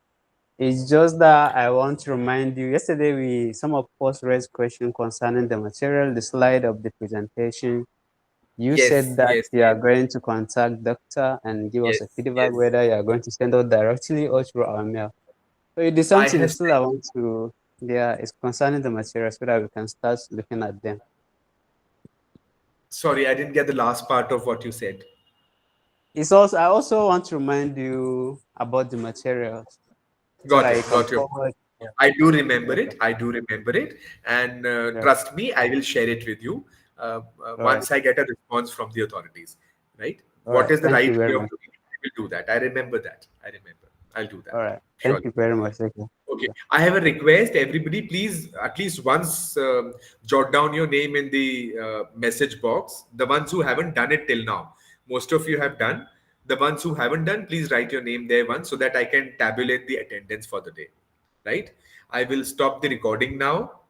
It's just that I want to remind you, yesterday some of us raised questions concerning the material, the slide of the presentation. You said that you are going to contact doctor and give us a feedback whether you are going to send out directly or through our mail. So it is something still I want to, it's concerning the material so that we can start looking at them. Sorry, I didn't get the last part of what you said. I also want to remind you about the materials. Got your point. I do remember it. And trust me, I will share it with you once I get a response from the authorities. Right? What is the right way of doing it? I will do that. I remember that. I'll do that. All right. Thank you very much. Okay. I have a request. Everybody, please at least once jot down your name in the message box. The ones who haven't done it till now. Most of you have done. The ones who haven't done, please write your name there once so that I can tabulate the attendance for the day. Right? I will stop the recording now.